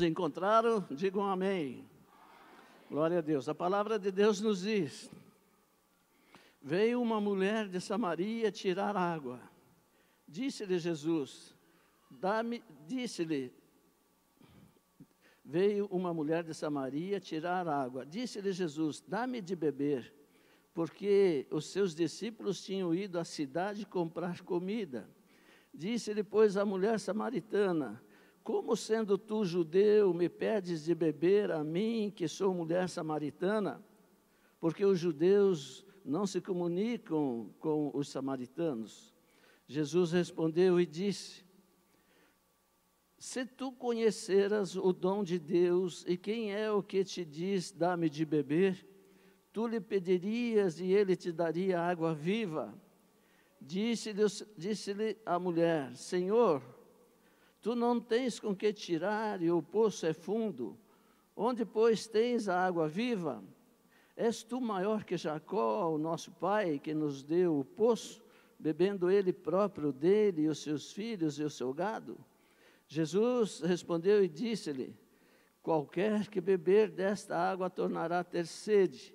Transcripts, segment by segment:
encontraram? Digam amém. Glória a Deus. A palavra de Deus nos diz: veio uma mulher de Samaria tirar água. Disse-lhe Jesus, veio uma mulher de Samaria tirar água. Disse-lhe Jesus, dá-me de beber, porque os seus discípulos tinham ido à cidade comprar comida. Disse-lhe, pois, a mulher samaritana, como sendo tu judeu, me pedes de beber a mim, que sou mulher samaritana? Porque os judeus não se comunicam com os samaritanos. Jesus respondeu e disse, se tu conheceras o dom de Deus e quem é o que te diz, dá-me de beber, tu lhe pedirias e ele te daria água viva. Disse-lhe a mulher, Senhor, tu não tens com que tirar e o poço é fundo. Onde, pois, tens a água viva? És tu maior que Jacó, o nosso pai, que nos deu o poço, bebendo ele próprio dele e os seus filhos e o seu gado? Jesus respondeu e disse-lhe, qualquer que beber desta água tornará a ter sede,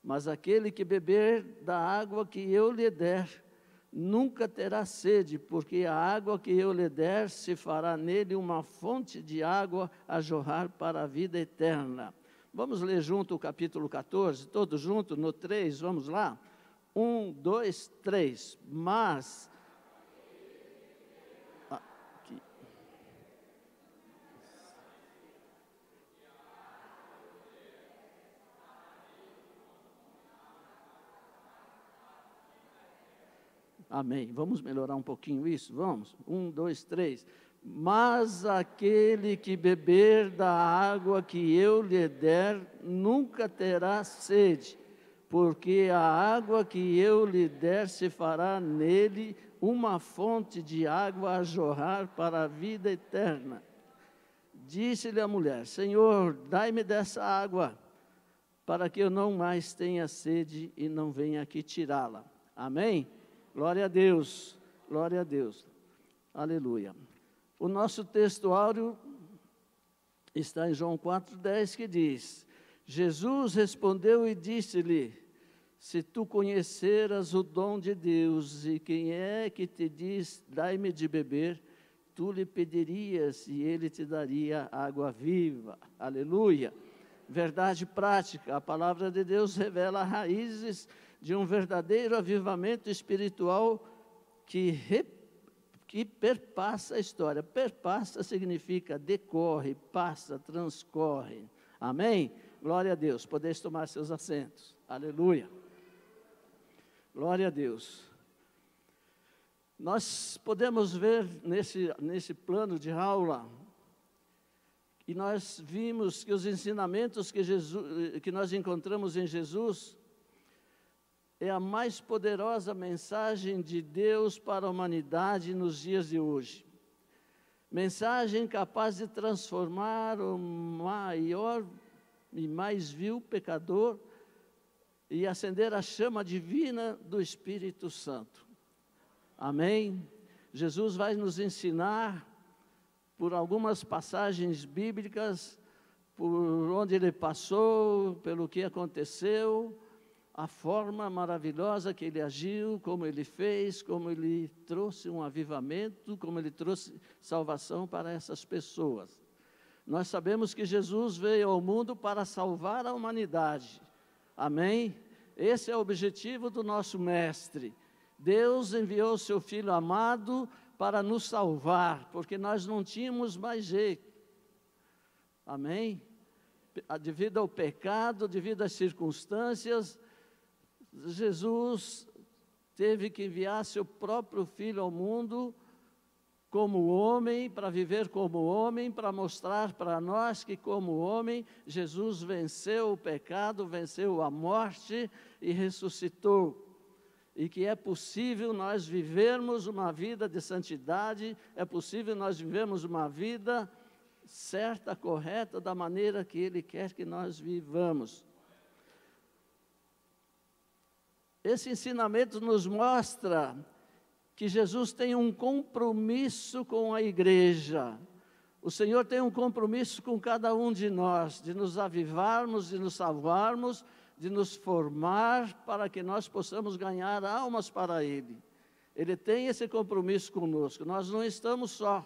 mas aquele que beber da água que eu lhe der, nunca terá sede, porque a água que eu lhe der se fará nele uma fonte de água a jorrar para a vida eterna. Vamos ler junto o capítulo 14, todos juntos, no 3, vamos lá? 1, 2, 3, mas... Amém. Vamos melhorar um pouquinho isso? Vamos? 1, 2, 3. Mas aquele que beber da água que eu lhe der, nunca terá sede, porque a água que eu lhe der se fará nele uma fonte de água a jorrar para a vida eterna. Disse-lhe a mulher, Senhor, dai-me dessa água, para que eu não mais tenha sede e não venha aqui tirá-la. Amém? Glória a Deus, glória a Deus, aleluia. O nosso texto áureo está em João 4,10, que diz, Jesus respondeu e disse-lhe, se tu conheceras o dom de Deus e quem é que te diz, dai-me de beber, tu lhe pedirias e ele te daria água viva, aleluia. Verdade prática, a palavra de Deus revela raízes de um verdadeiro avivamento espiritual que perpassa a história. Perpassa significa decorre, passa, transcorre. Amém? Glória a Deus. Podeis tomar seus assentos. Aleluia. Glória a Deus. Nós podemos ver nesse plano de aula, e nós vimos que os ensinamentos que nós encontramos em Jesus é a mais poderosa mensagem de Deus para a humanidade nos dias de hoje. Mensagem capaz de transformar o maior e mais vil pecador e acender a chama divina do Espírito Santo. Amém? Jesus vai nos ensinar por algumas passagens bíblicas, por onde ele passou, pelo que aconteceu, a forma maravilhosa que ele agiu, como ele fez, como ele trouxe um avivamento, como ele trouxe salvação para essas pessoas. Nós sabemos que Jesus veio ao mundo para salvar a humanidade. Amém? Esse é o objetivo do nosso Mestre. Deus enviou seu Filho amado para nos salvar, porque nós não tínhamos mais jeito. Amém? Devido ao pecado, devido às circunstâncias, Jesus teve que enviar seu próprio Filho ao mundo como homem, para viver como homem, para mostrar para nós que como homem, Jesus venceu o pecado, venceu a morte e ressuscitou. E que é possível nós vivermos uma vida de santidade, é possível nós vivermos uma vida certa, correta, da maneira que Ele quer que nós vivamos. Esse ensinamento nos mostra que Jesus tem um compromisso com a igreja. O Senhor tem um compromisso com cada um de nós, de nos avivarmos, de nos salvarmos, de nos formar para que nós possamos ganhar almas para Ele. Ele tem esse compromisso conosco, nós não estamos só.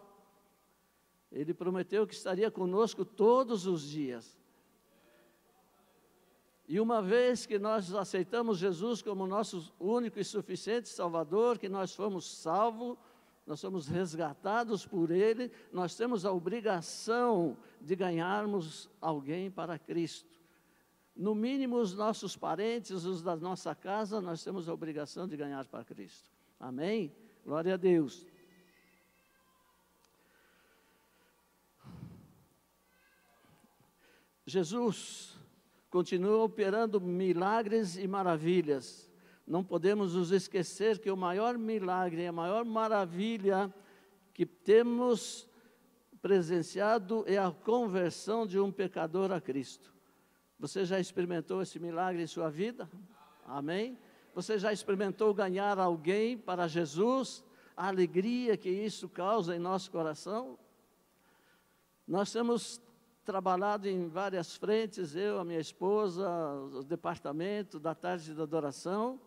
Ele prometeu que estaria conosco todos os dias. E uma vez que nós aceitamos Jesus como nosso único e suficiente Salvador, que nós fomos salvos, nós somos resgatados por Ele, nós temos a obrigação de ganharmos alguém para Cristo. No mínimo, os nossos parentes, os da nossa casa, nós temos a obrigação de ganhar para Cristo. Amém? Glória a Deus. Jesus continua operando milagres e maravilhas. Não podemos nos esquecer que o maior milagre, a maior maravilha que temos presenciado é a conversão de um pecador a Cristo. Você já experimentou esse milagre em sua vida? Amém? Você já experimentou ganhar alguém para Jesus? A alegria que isso causa em nosso coração? Nós temos trabalhado em várias frentes, eu, a minha esposa, o departamento da tarde da adoração,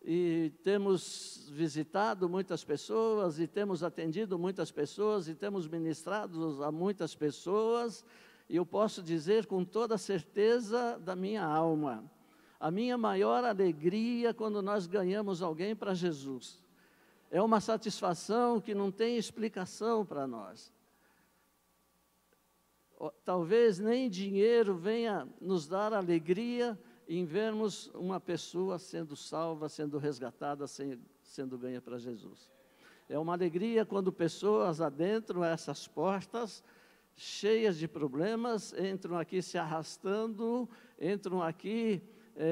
e temos visitado muitas pessoas, e temos atendido muitas pessoas, e temos ministrado a muitas pessoas, e eu posso dizer com toda certeza da minha alma, a minha maior alegria quando nós ganhamos alguém para Jesus. É uma satisfação que não tem explicação para nós. Talvez nem dinheiro venha nos dar alegria em vermos uma pessoa sendo salva, sendo resgatada, sendo ganha para Jesus. É uma alegria quando pessoas adentram essas portas, cheias de problemas, entram aqui se arrastando, entram aqui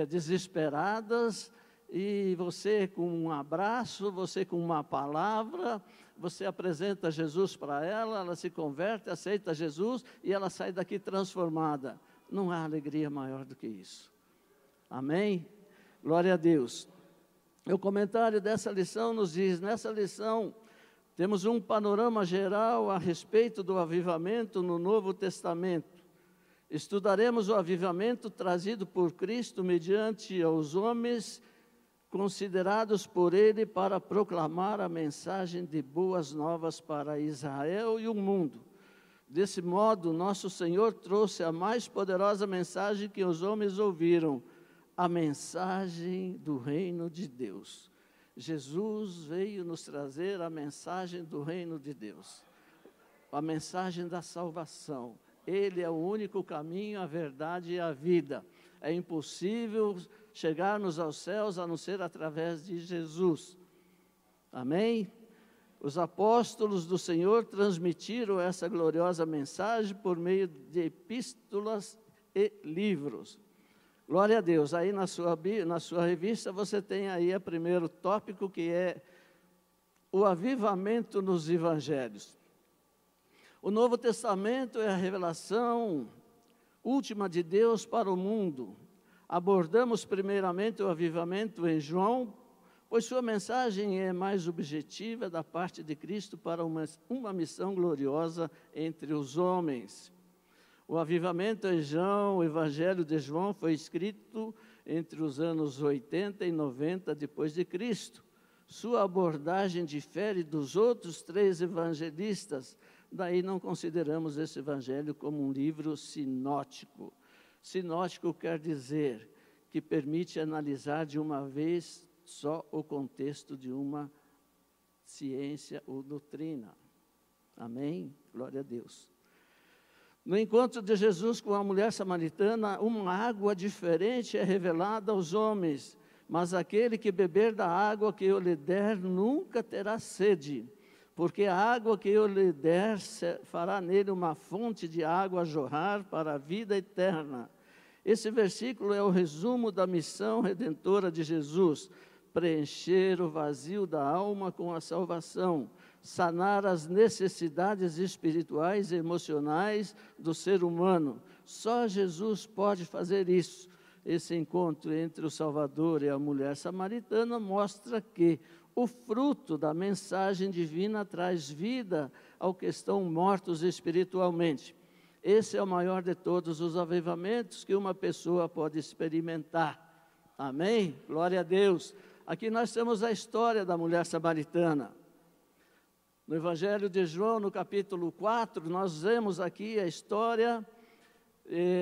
desesperadas, e você com um abraço, você com uma palavra, você apresenta Jesus para ela, ela se converte, aceita Jesus, e ela sai daqui transformada. Não há alegria maior do que isso. Amém? Glória a Deus. O comentário dessa lição nos diz, nessa lição, temos um panorama geral a respeito do avivamento no Novo Testamento. Estudaremos o avivamento trazido por Cristo mediante aos homens considerados por Ele para proclamar a mensagem de boas novas para Israel e o mundo. Desse modo, nosso Senhor trouxe a mais poderosa mensagem que os homens ouviram, a mensagem do reino de Deus. Jesus veio nos trazer a mensagem do reino de Deus, a mensagem da salvação. Ele é o único caminho, a verdade e a vida. É impossível chegarmos aos céus a não ser através de Jesus. Amém? Os apóstolos do Senhor transmitiram essa gloriosa mensagem por meio de epístolas e livros. Glória a Deus. Aí na sua revista você tem aí o primeiro tópico, que é o avivamento nos evangelhos. O Novo Testamento é a revelação última de Deus para o mundo. Abordamos primeiramente o avivamento em João, pois sua mensagem é mais objetiva da parte de Cristo para uma missão gloriosa entre os homens. O avivamento em João, o Evangelho de João, foi escrito entre os anos 80 e 90 depois de Cristo. Sua abordagem difere dos outros 3 evangelistas, daí não consideramos esse evangelho como um livro sinótico. Sinótico quer dizer que permite analisar de uma vez só o contexto de uma ciência ou doutrina. Amém? Glória a Deus. No encontro de Jesus com a mulher samaritana, uma água diferente é revelada aos homens, mas aquele que beber da água que eu lhe der nunca terá sede, porque a água que eu lhe der fará nele uma fonte de água a jorrar para a vida eterna. Esse versículo é o resumo da missão redentora de Jesus: preencher o vazio da alma com a salvação, sanar as necessidades espirituais e emocionais do ser humano. Só Jesus pode fazer isso. Esse encontro entre o Salvador e a mulher samaritana mostra que O fruto da mensagem divina traz vida ao que estão mortos espiritualmente. Esse é o maior de todos os avivamentos que uma pessoa pode experimentar. Amém? Glória a Deus. Aqui nós temos a história da mulher samaritana. No Evangelho de João, no capítulo 4, nós vemos aqui a história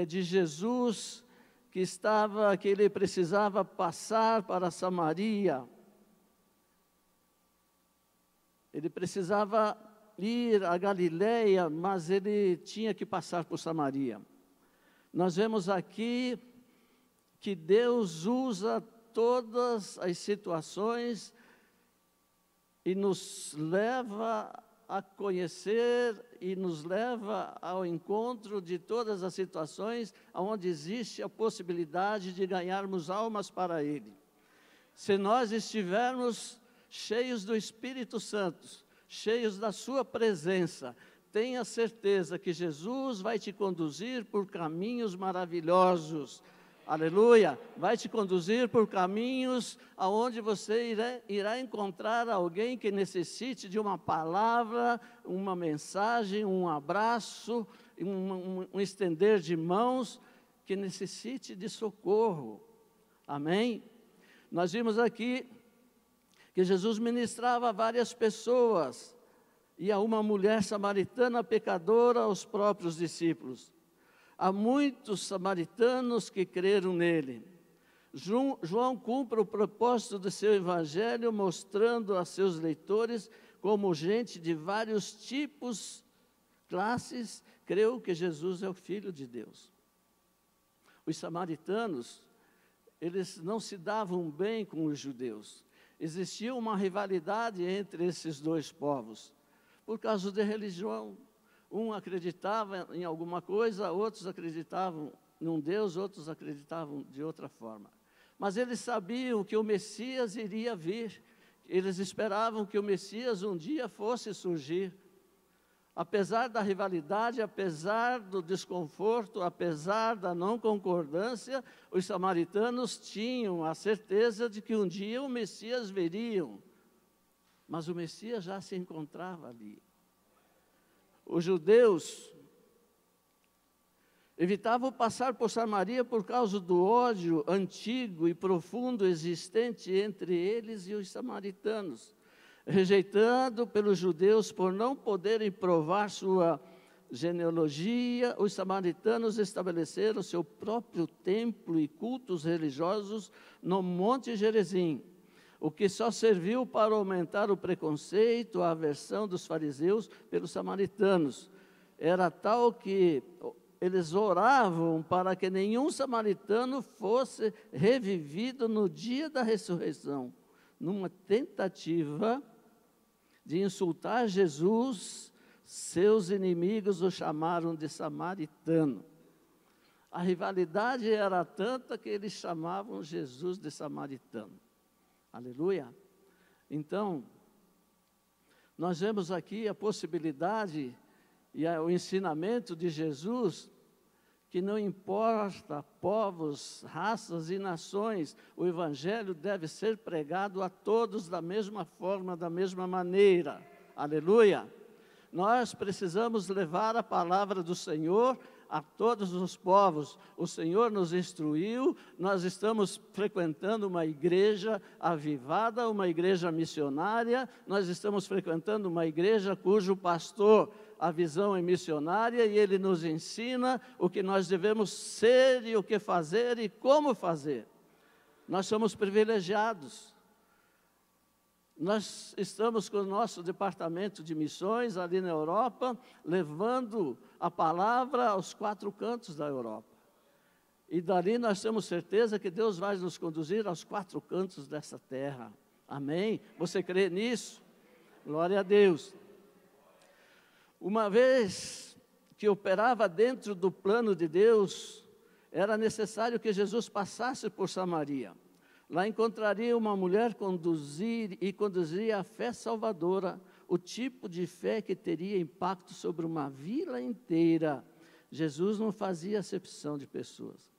de Jesus que ele precisava passar para Samaria. Ele precisava ir a Galileia, mas ele tinha que passar por Samaria. Nós vemos aqui que Deus usa todas as situações e nos leva a conhecer e nos leva ao encontro de todas as situações onde existe a possibilidade de ganharmos almas para Ele. Se nós estivermos cheios do Espírito Santo, cheios da sua presença, tenha certeza que Jesus vai te conduzir por caminhos maravilhosos. Aleluia! Vai te conduzir por caminhos aonde você irá encontrar alguém que necessite de uma palavra, uma mensagem, um abraço, um estender de mãos, que necessite de socorro. Amém? Nós vimos aqui que Jesus ministrava a várias pessoas e a uma mulher samaritana pecadora aos próprios discípulos. Há muitos samaritanos que creram nele. João cumpre o propósito do seu evangelho, mostrando a seus leitores como gente de vários tipos, classes, creu que Jesus é o Filho de Deus. Os samaritanos, eles não se davam bem com os judeus. Existia uma rivalidade entre esses dois povos, por causa de religião. Um acreditava em alguma coisa, outros acreditavam num Deus, outros acreditavam de outra forma. Mas eles sabiam que o Messias iria vir. Eles esperavam que o Messias um dia fosse surgir. Apesar da rivalidade, apesar do desconforto, apesar da não concordância, os samaritanos tinham a certeza de que um dia o Messias viria. Mas o Messias já se encontrava ali. Os judeus evitavam passar por Samaria por causa do ódio antigo e profundo existente entre eles e os samaritanos. Rejeitado pelos judeus por não poderem provar sua genealogia, os samaritanos estabeleceram seu próprio templo e cultos religiosos no Monte Gerizim, o que só serviu para aumentar o preconceito, a aversão dos fariseus pelos samaritanos. Era tal que eles oravam para que nenhum samaritano fosse revivido no dia da ressurreição. Numa tentativa de insultar Jesus, seus inimigos o chamaram de samaritano. A rivalidade era tanta que eles chamavam Jesus de samaritano. Aleluia. Então, nós vemos aqui a possibilidade e o ensinamento de Jesus, que não importa povos, raças e nações, o Evangelho deve ser pregado a todos da mesma forma, da mesma maneira. Aleluia. Nós precisamos levar a palavra do Senhor a todos os povos. O Senhor nos instruiu, nós estamos frequentando uma igreja avivada, uma igreja missionária, nós estamos frequentando uma igreja cujo pastor, a visão é missionária, e ele nos ensina o que nós devemos ser e o que fazer e como fazer. Nós somos privilegiados. Nós estamos com o nosso departamento de missões ali na Europa, levando a palavra aos 4 cantos da Europa. E dali nós temos certeza que Deus vai nos conduzir aos 4 cantos dessa terra. Amém? Você crê nisso? Glória a Deus. Uma vez que operava dentro do plano de Deus, era necessário que Jesus passasse por Samaria. Lá encontraria uma mulher conduzia a fé salvadora, o tipo de fé que teria impacto sobre uma vila inteira. Jesus não fazia acepção de pessoas.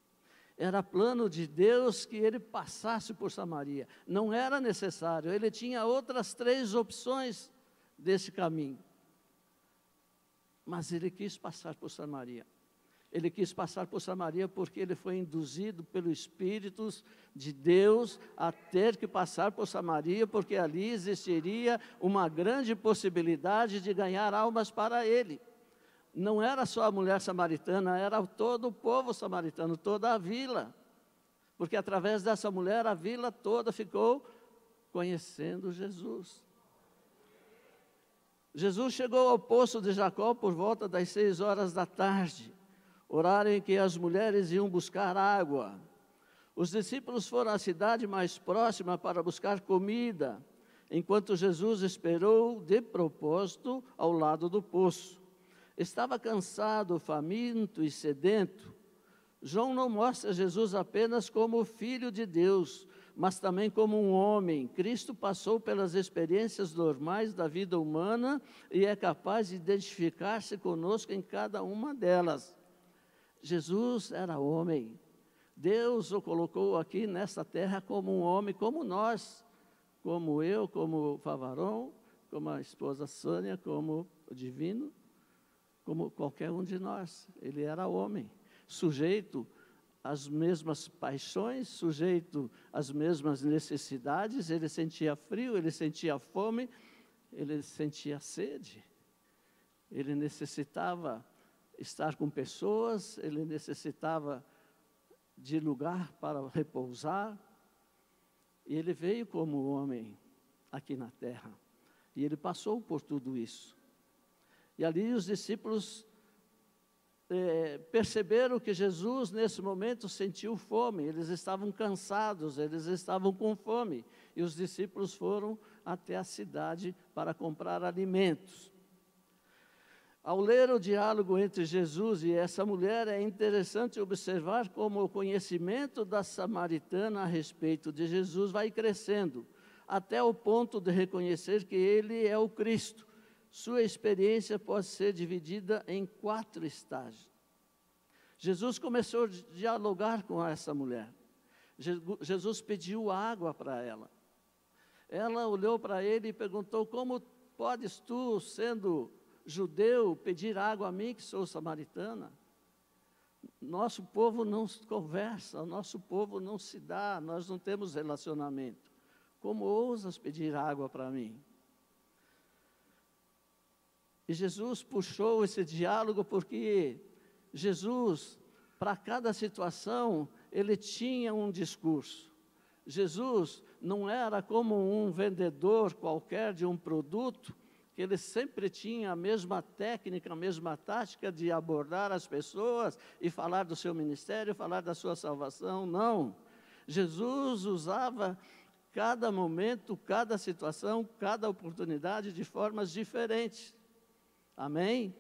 Era plano de Deus que ele passasse por Samaria. Não era necessário, ele tinha outras 3 opções desse caminho. Mas ele quis passar por Samaria. Ele quis passar por Samaria porque ele foi induzido pelo Espírito de Deus a ter que passar por Samaria, porque ali existiria uma grande possibilidade de ganhar almas para ele. Não era só a mulher samaritana, era todo o povo samaritano, toda a vila. Porque através dessa mulher a vila toda ficou conhecendo Jesus. Jesus chegou ao poço de Jacó por volta das 6 horas da tarde, horário em que as mulheres iam buscar água. Os discípulos foram à cidade mais próxima para buscar comida, enquanto Jesus esperou de propósito ao lado do poço. Estava cansado, faminto e sedento. João não mostra Jesus apenas como o Filho de Deus, mas também como um homem. Cristo passou pelas experiências normais da vida humana e é capaz de identificar-se conosco em cada uma delas. Jesus era homem. Deus o colocou aqui nesta terra como um homem, como nós, como eu, como o Favaron, como a esposa Sônia, como o Divino, como qualquer um de nós. Ele era homem, sujeito às mesmas paixões, sujeito às mesmas necessidades. Ele sentia frio, ele sentia fome, ele sentia sede. Ele necessitava estar com pessoas, ele necessitava de lugar para repousar. E ele veio como homem aqui na terra. E ele passou por tudo isso. E ali os discípulos perceberam que Jesus, nesse momento, sentiu fome. Eles estavam cansados, eles estavam com fome. E os discípulos foram até a cidade para comprar alimentos. Ao ler o diálogo entre Jesus e essa mulher, é interessante observar como o conhecimento da samaritana a respeito de Jesus vai crescendo, até o ponto de reconhecer que ele é o Cristo. Sua experiência pode ser dividida em 4 estágios. Jesus começou a dialogar com essa mulher. Jesus pediu água para ela. Ela olhou para ele e perguntou: como podes tu, sendo judeu, pedir água a mim que sou samaritana? Nosso povo não conversa, nosso povo não se dá, nós não temos relacionamento. Como ousas pedir água para mim? E Jesus puxou esse diálogo porque Jesus, para cada situação, ele tinha um discurso. Jesus não era como um vendedor qualquer de um produto, que ele sempre tinha a mesma técnica, a mesma tática de abordar as pessoas e falar do seu ministério, falar da sua salvação. Não. Jesus usava cada momento, cada situação, cada oportunidade de formas diferentes. Amém?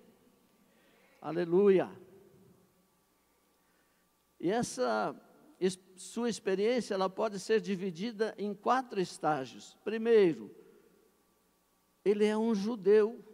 Aleluia. E essa sua experiência, ela pode ser dividida em 4 estágios. Primeiro, ele é um judeu.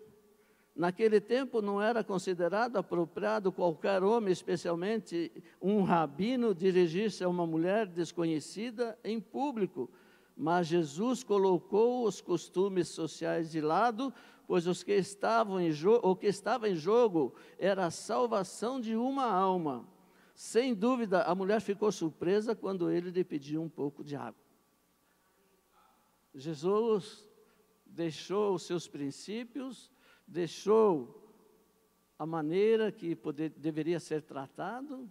Naquele tempo não era considerado apropriado qualquer homem, especialmente um rabino, dirigir-se a uma mulher desconhecida em público. Mas Jesus colocou os costumes sociais de lado, pois o que estava em jogo era a salvação de uma alma. Sem dúvida, a mulher ficou surpresa quando ele lhe pediu um pouco de água. Jesus deixou os seus princípios, deixou a maneira que deveria ser tratado,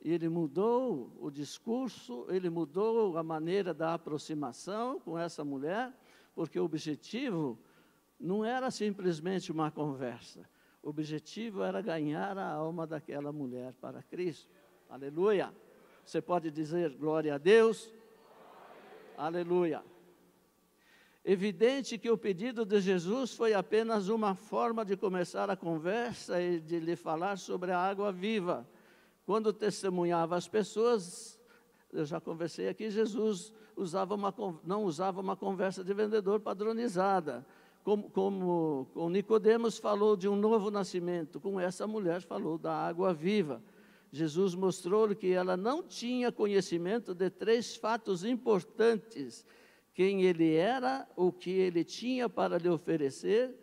e ele mudou o discurso, ele mudou a maneira da aproximação com essa mulher, porque o objetivo não era simplesmente uma conversa, o objetivo era ganhar a alma daquela mulher para Cristo. Aleluia! Você pode dizer glória a Deus? Aleluia! Evidente que o pedido de Jesus foi apenas uma forma de começar a conversa e de lhe falar sobre a água viva. Quando testemunhava as pessoas, eu já conversei aqui, Jesus não usava uma conversa de vendedor padronizada. Como com Nicodemos falou de um novo nascimento, com essa mulher falou da água viva. Jesus mostrou-lhe que ela não tinha conhecimento de 3 fatos importantes: quem ele era, o que ele tinha para lhe oferecer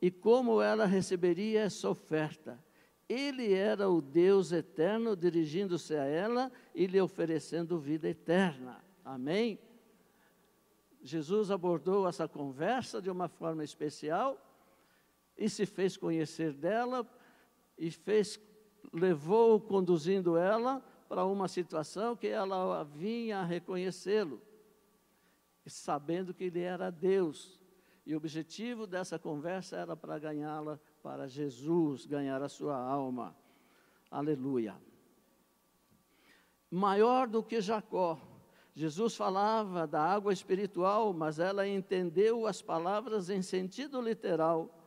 e como ela receberia essa oferta. Ele era o Deus eterno dirigindo-se a ela e lhe oferecendo vida eterna. Amém? Jesus abordou essa conversa de uma forma especial e se fez conhecer dela e levou, conduzindo ela para uma situação que ela vinha a reconhecê-lo, sabendo que ele era Deus. E o objetivo dessa conversa era para ganhá-la para Jesus, ganhar a sua alma. Aleluia. Maior do que Jacó. Jesus falava da água espiritual, mas ela entendeu as palavras em sentido literal.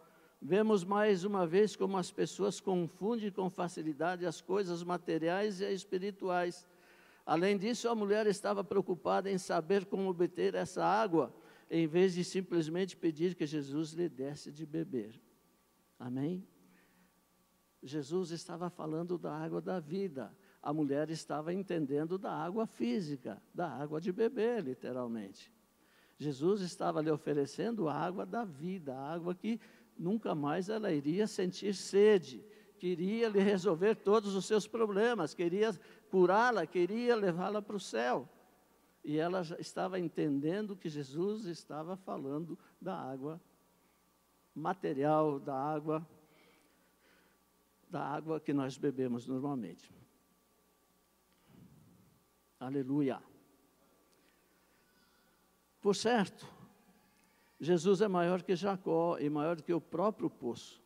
Vemos mais uma vez como as pessoas confundem com facilidade as coisas materiais e espirituais. Além disso, a mulher estava preocupada em saber como obter essa água, em vez de simplesmente pedir que Jesus lhe desse de beber. Amém? Jesus estava falando da água da vida. A mulher estava entendendo da água física, da água de beber, literalmente. Jesus estava lhe oferecendo a água da vida, a água que nunca mais ela iria sentir sede, queria lhe resolver todos os seus problemas, queria curá-la, queria levá-la para o céu. E ela já estava entendendo que Jesus estava falando da água material, da água que nós bebemos normalmente. Aleluia. Por certo, Jesus é maior que Jacó e maior que o próprio poço.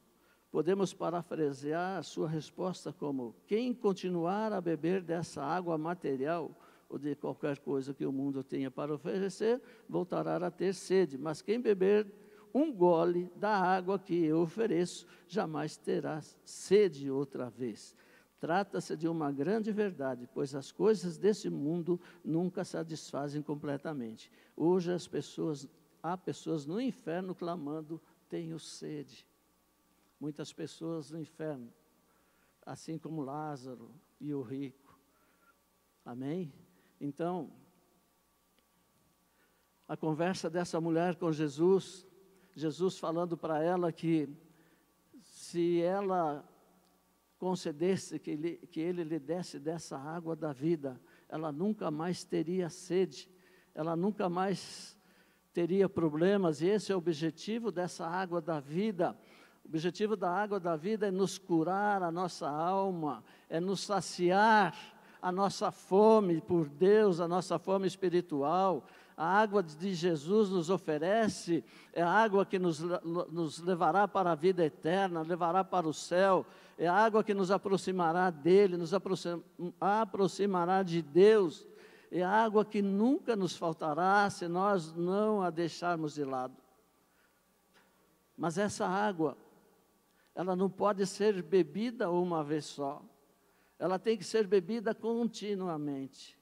Podemos parafrasear a sua resposta como: quem continuar a beber dessa água material ou de qualquer coisa que o mundo tenha para oferecer, voltará a ter sede. Mas quem beber um gole da água que eu ofereço, jamais terá sede outra vez. Trata-se de uma grande verdade, pois as coisas desse mundo nunca satisfazem completamente. Hoje há pessoas no inferno clamando: tenho sede. Muitas pessoas no inferno, assim como Lázaro e o rico. Amém? Então, a conversa dessa mulher com Jesus, Jesus falando para ela que se ela concedesse que ele lhe desse dessa água da vida, ela nunca mais teria sede, ela nunca mais teria problemas, e esse é o objetivo dessa água da vida. O objetivo da água da vida é nos curar a nossa alma, é nos saciar a nossa fome por Deus, a nossa fome espiritual. A água de Jesus nos oferece, é a água que nos levará para a vida eterna, levará para o céu, é a água que nos aproximará dEle, nos aproximará de Deus, é a água que nunca nos faltará se nós não a deixarmos de lado. Mas essa água, ela não pode ser bebida uma vez só, ela tem que ser bebida continuamente,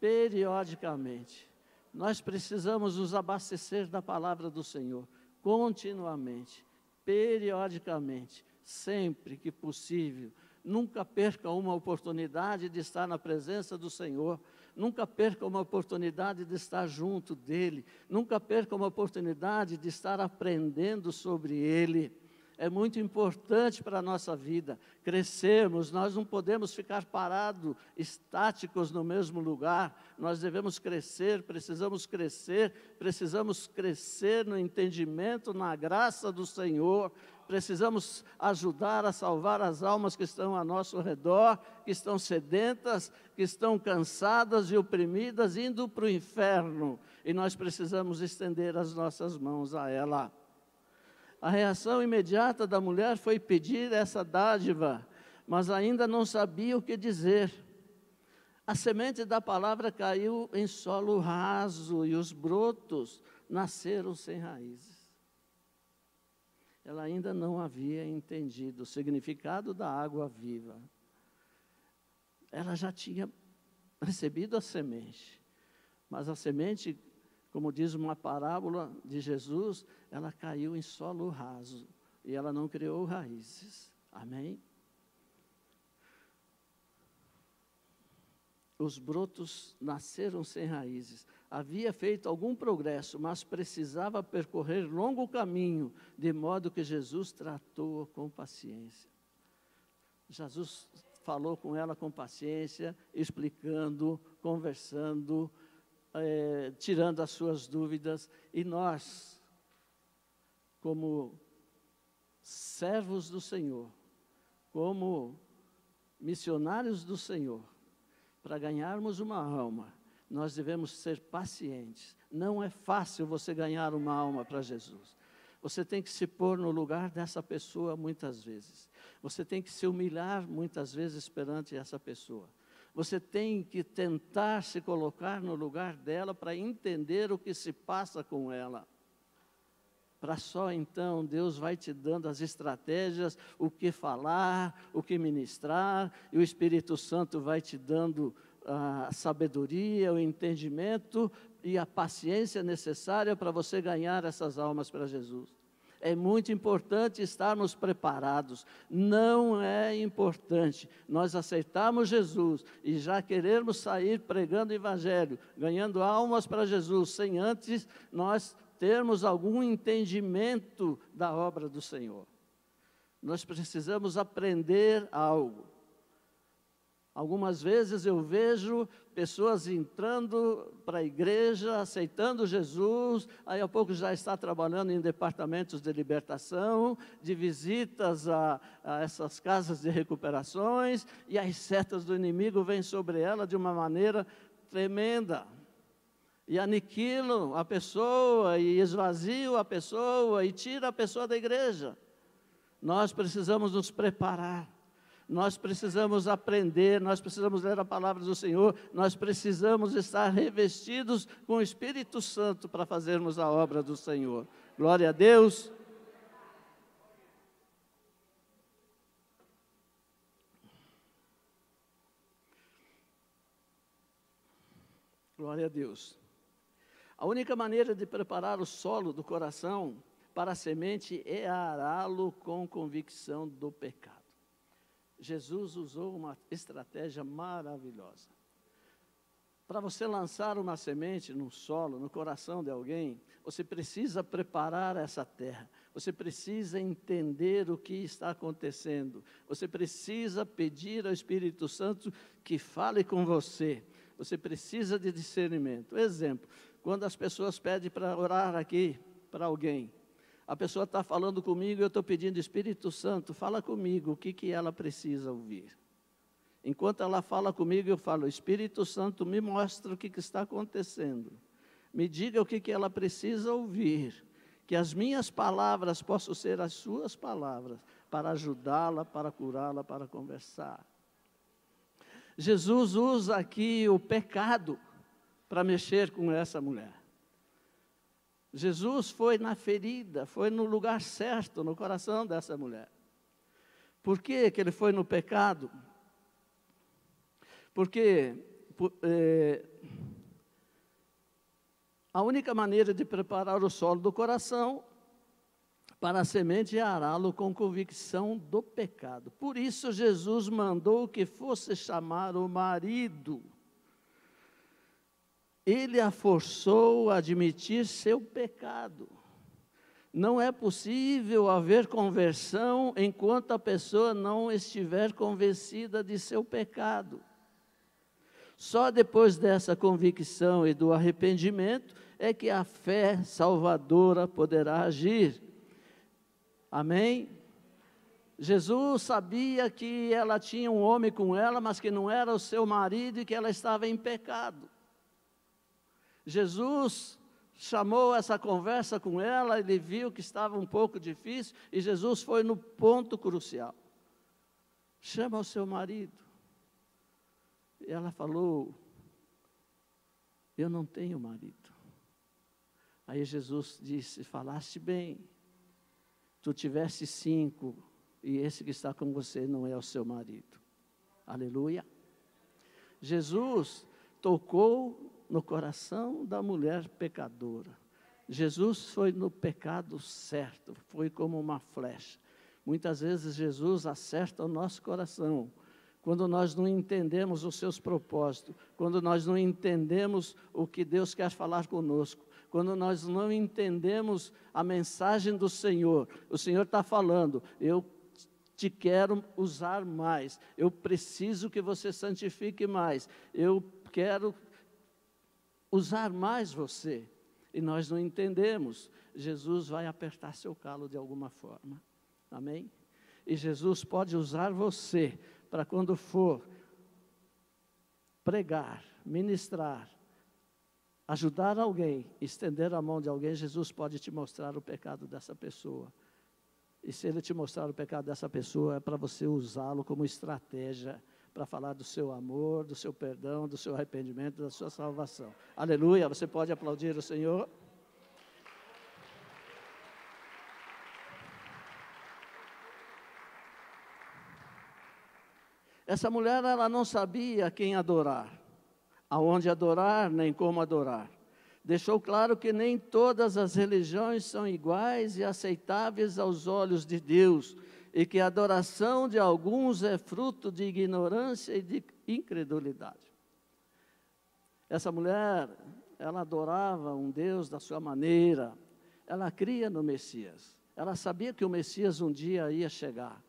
periodicamente. Nós precisamos nos abastecer da palavra do Senhor, continuamente, periodicamente, sempre que possível. Nunca perca uma oportunidade de estar na presença do Senhor, nunca perca uma oportunidade de estar junto dEle, nunca perca uma oportunidade de estar aprendendo sobre Ele. É muito importante para a nossa vida crescermos. Nós não podemos ficar parados, estáticos no mesmo lugar. Nós devemos crescer, precisamos crescer no entendimento, na graça do Senhor. Precisamos ajudar a salvar as almas que estão a nosso redor, que estão sedentas, que estão cansadas e oprimidas, indo para o inferno. E nós precisamos estender as nossas mãos a ela. A reação imediata da mulher foi pedir essa dádiva, mas ainda não sabia o que dizer. A semente da palavra caiu em solo raso e os brotos nasceram sem raízes. Ela ainda não havia entendido o significado da água viva. Ela já tinha recebido a semente, mas a semente, como diz uma parábola de Jesus, ela caiu em solo raso e ela não criou raízes. Amém? os brotos nasceram sem raízes. Havia feito algum progresso, mas precisava percorrer longo caminho, de modo que Jesus tratou-a com paciência. Jesus falou com ela com paciência, explicando, conversando, tirando as suas dúvidas. E nós, como servos do Senhor, como missionários do Senhor, para ganharmos uma alma, nós devemos ser pacientes. Não é fácil você ganhar uma alma para Jesus. Você tem que se pôr no lugar dessa pessoa muitas vezes. Você tem que se humilhar muitas vezes perante essa pessoa. Você tem que tentar se colocar no lugar dela para entender o que se passa com ela. Para só então Deus vai te dando as estratégias, o que falar, o que ministrar, e o Espírito Santo vai te dando a sabedoria, o entendimento e a paciência necessária para você ganhar essas almas para Jesus. É muito importante estarmos preparados. Não é importante nós aceitarmos Jesus e já querermos sair pregando o Evangelho, ganhando almas para Jesus, sem antes nós termos algum entendimento da obra do Senhor. Nós precisamos aprender algo. Algumas vezes eu vejo pessoas entrando para a igreja, aceitando Jesus, aí a pouco já está trabalhando em departamentos de libertação, de visitas a essas casas de recuperações, e as setas do inimigo vêm sobre ela de uma maneira tremenda. E aniquilam a pessoa, e esvaziam a pessoa, e tiram a pessoa da igreja. Nós precisamos nos preparar. Nós precisamos aprender, nós precisamos ler a palavra do Senhor, nós precisamos estar revestidos com o Espírito Santo para fazermos a obra do Senhor. Glória a Deus. Glória a Deus. A única maneira de preparar o solo do coração para a semente é ará-lo com convicção do pecado. Jesus usou uma estratégia maravilhosa. Para você lançar uma semente no solo, no coração de alguém, você precisa preparar essa terra. Você precisa entender o que está acontecendo. Você precisa pedir ao Espírito Santo que fale com você. Você precisa de discernimento. Exemplo, quando as pessoas pedem para orar aqui para alguém, a pessoa está falando comigo e eu estou pedindo, Espírito Santo, fala comigo, o que ela precisa ouvir. Enquanto ela fala comigo, eu falo, Espírito Santo, me mostra o que está acontecendo. Me diga o que ela precisa ouvir. Que as minhas palavras possam ser as suas palavras, para ajudá-la, para curá-la, para conversar. Jesus usa aqui o pecado para mexer com essa mulher. Jesus foi na ferida, foi no lugar certo, no coração dessa mulher. Por que ele foi no pecado? Porque a única maneira de preparar o solo do coração para a semente é ará-lo com convicção do pecado. Por isso Jesus mandou que fosse chamar o marido. Ele a forçou a admitir seu pecado. Não é possível haver conversão enquanto a pessoa não estiver convencida de seu pecado. Só depois dessa convicção e do arrependimento é que a fé salvadora poderá agir. Amém? Jesus sabia que ela tinha um homem com ela, mas que não era o seu marido e que ela estava em pecado. Jesus chamou essa conversa com ela, ele viu que estava um pouco difícil, e Jesus foi no ponto crucial. Chama o seu marido. E ela falou, eu não tenho marido. Aí Jesus disse, falaste bem, tu tiveste 5, e esse que está com você não é o seu marido. Aleluia. Jesus tocou no coração da mulher pecadora. Jesus foi no pecado certo, foi como uma flecha. Muitas vezes Jesus acerta o nosso coração quando nós não entendemos os seus propósitos, quando nós não entendemos o que Deus quer falar conosco, quando nós não entendemos a mensagem do Senhor. O Senhor está falando, eu te quero usar mais, eu preciso que você santifique mais, eu quero usar mais você. E nós não entendemos, Jesus vai apertar seu calo de alguma forma, amém? E Jesus pode usar você, para quando for pregar, ministrar, ajudar alguém, estender a mão de alguém, Jesus pode te mostrar o pecado dessa pessoa. E se Ele te mostrar o pecado dessa pessoa, é para você usá-lo como estratégia, para falar do seu amor, do seu perdão, do seu arrependimento, da sua salvação. Aleluia, você pode aplaudir o Senhor? Essa mulher, ela não sabia quem adorar, aonde adorar, nem como adorar. Deixou claro que nem todas as religiões são iguais e aceitáveis aos olhos de Deus, e que a adoração de alguns é fruto de ignorância e de incredulidade. Essa mulher, ela adorava um Deus da sua maneira, ela cria no Messias, ela sabia que o Messias um dia ia chegar,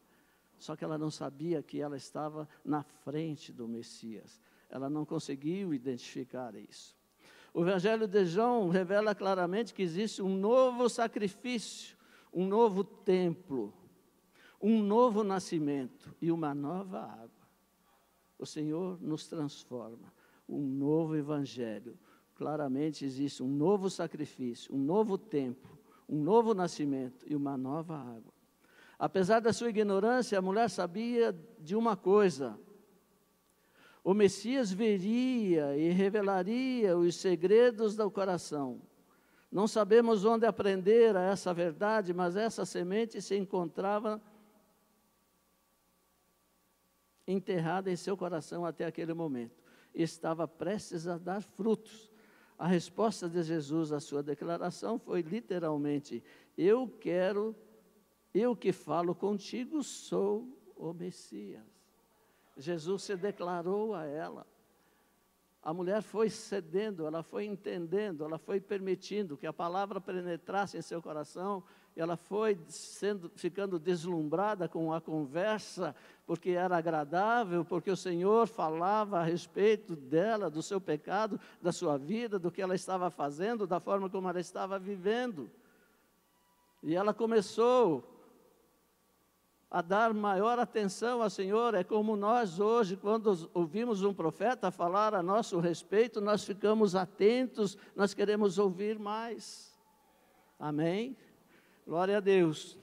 só que ela não sabia que ela estava na frente do Messias, ela não conseguiu identificar isso. O Evangelho de João revela claramente que existe um novo sacrifício, um novo templo, um novo nascimento e uma nova água. O Senhor nos transforma, um novo Evangelho. Claramente existe um novo sacrifício, um novo templo, um novo nascimento e uma nova água. Apesar da sua ignorância, a mulher sabia de uma coisa: o Messias viria e revelaria os segredos do coração. Não sabemos onde aprender essa verdade, mas essa semente se encontrava enterrada em seu coração até aquele momento. Estava prestes a dar frutos. A resposta de Jesus à sua declaração foi literalmente: eu que falo contigo sou o Messias. Jesus se declarou a ela. A mulher foi cedendo, ela foi entendendo, ela foi permitindo que a palavra penetrasse em seu coração, ela foi ficando deslumbrada com a conversa, porque era agradável, porque o Senhor falava a respeito dela, do seu pecado, da sua vida, do que ela estava fazendo, da forma como ela estava vivendo. E ela começou a dar maior atenção ao Senhor. É como nós hoje, quando ouvimos um profeta falar a nosso respeito, nós ficamos atentos, nós queremos ouvir mais. Amém? Glória a Deus.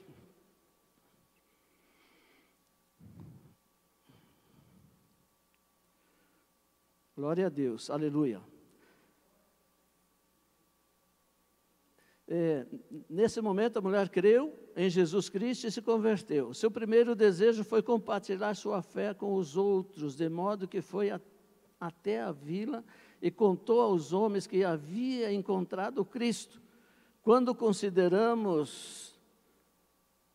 Glória a Deus, aleluia. Nesse momento a mulher creu em Jesus Cristo e se converteu. Seu primeiro desejo foi compartilhar sua fé com os outros, de modo que foi até a vila e contou aos homens que havia encontrado Cristo. Quando consideramos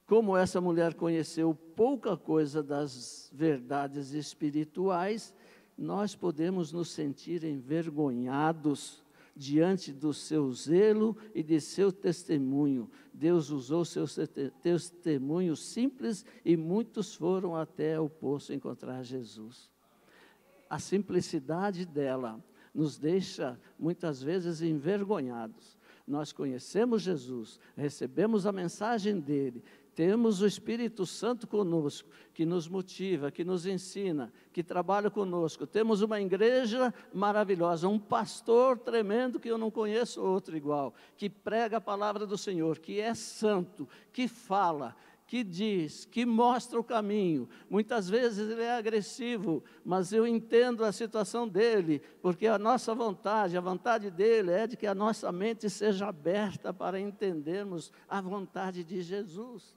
como essa mulher conheceu pouca coisa das verdades espirituais, nós podemos nos sentir envergonhados diante do seu zelo e de seu testemunho. Deus usou seu testemunho simples e muitos foram até o poço encontrar Jesus. A simplicidade dela nos deixa muitas vezes envergonhados. Nós conhecemos Jesus, recebemos a mensagem dele, temos o Espírito Santo conosco, que nos motiva, que nos ensina, que trabalha conosco. Temos uma igreja maravilhosa, um pastor tremendo que eu não conheço outro igual, que prega a palavra do Senhor, que é santo, que fala, que diz, que mostra o caminho. Muitas vezes ele é agressivo, mas eu entendo a situação dele, porque a nossa vontade, a vontade dele é de que a nossa mente seja aberta para entendermos a vontade de Jesus.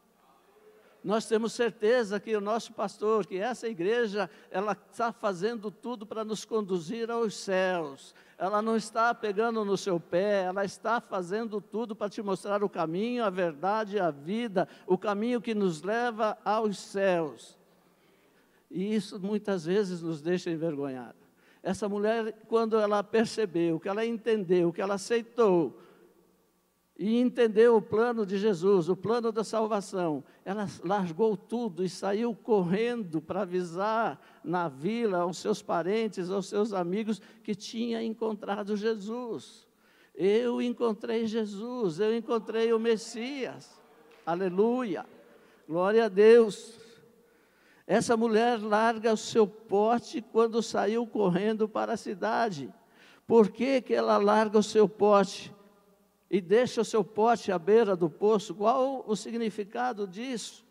Nós temos certeza que o nosso pastor, que essa igreja, ela está fazendo tudo para nos conduzir aos céus. Ela não está pegando no seu pé, ela está fazendo tudo para te mostrar o caminho, a verdade, a vida, o caminho que nos leva aos céus. E isso muitas vezes nos deixa envergonhados. Essa mulher, quando ela percebeu, que ela entendeu, que ela aceitou, e entendeu o plano de Jesus, o plano da salvação, ela largou tudo e saiu correndo para avisar na vila aos seus parentes, aos seus amigos, que tinha encontrado Jesus. Eu encontrei Jesus, eu encontrei o Messias. Aleluia, glória a Deus. Essa mulher larga o seu pote quando saiu correndo para a cidade. Por que que ela larga o seu pote e deixa o seu pote à beira do poço? Qual o significado disso?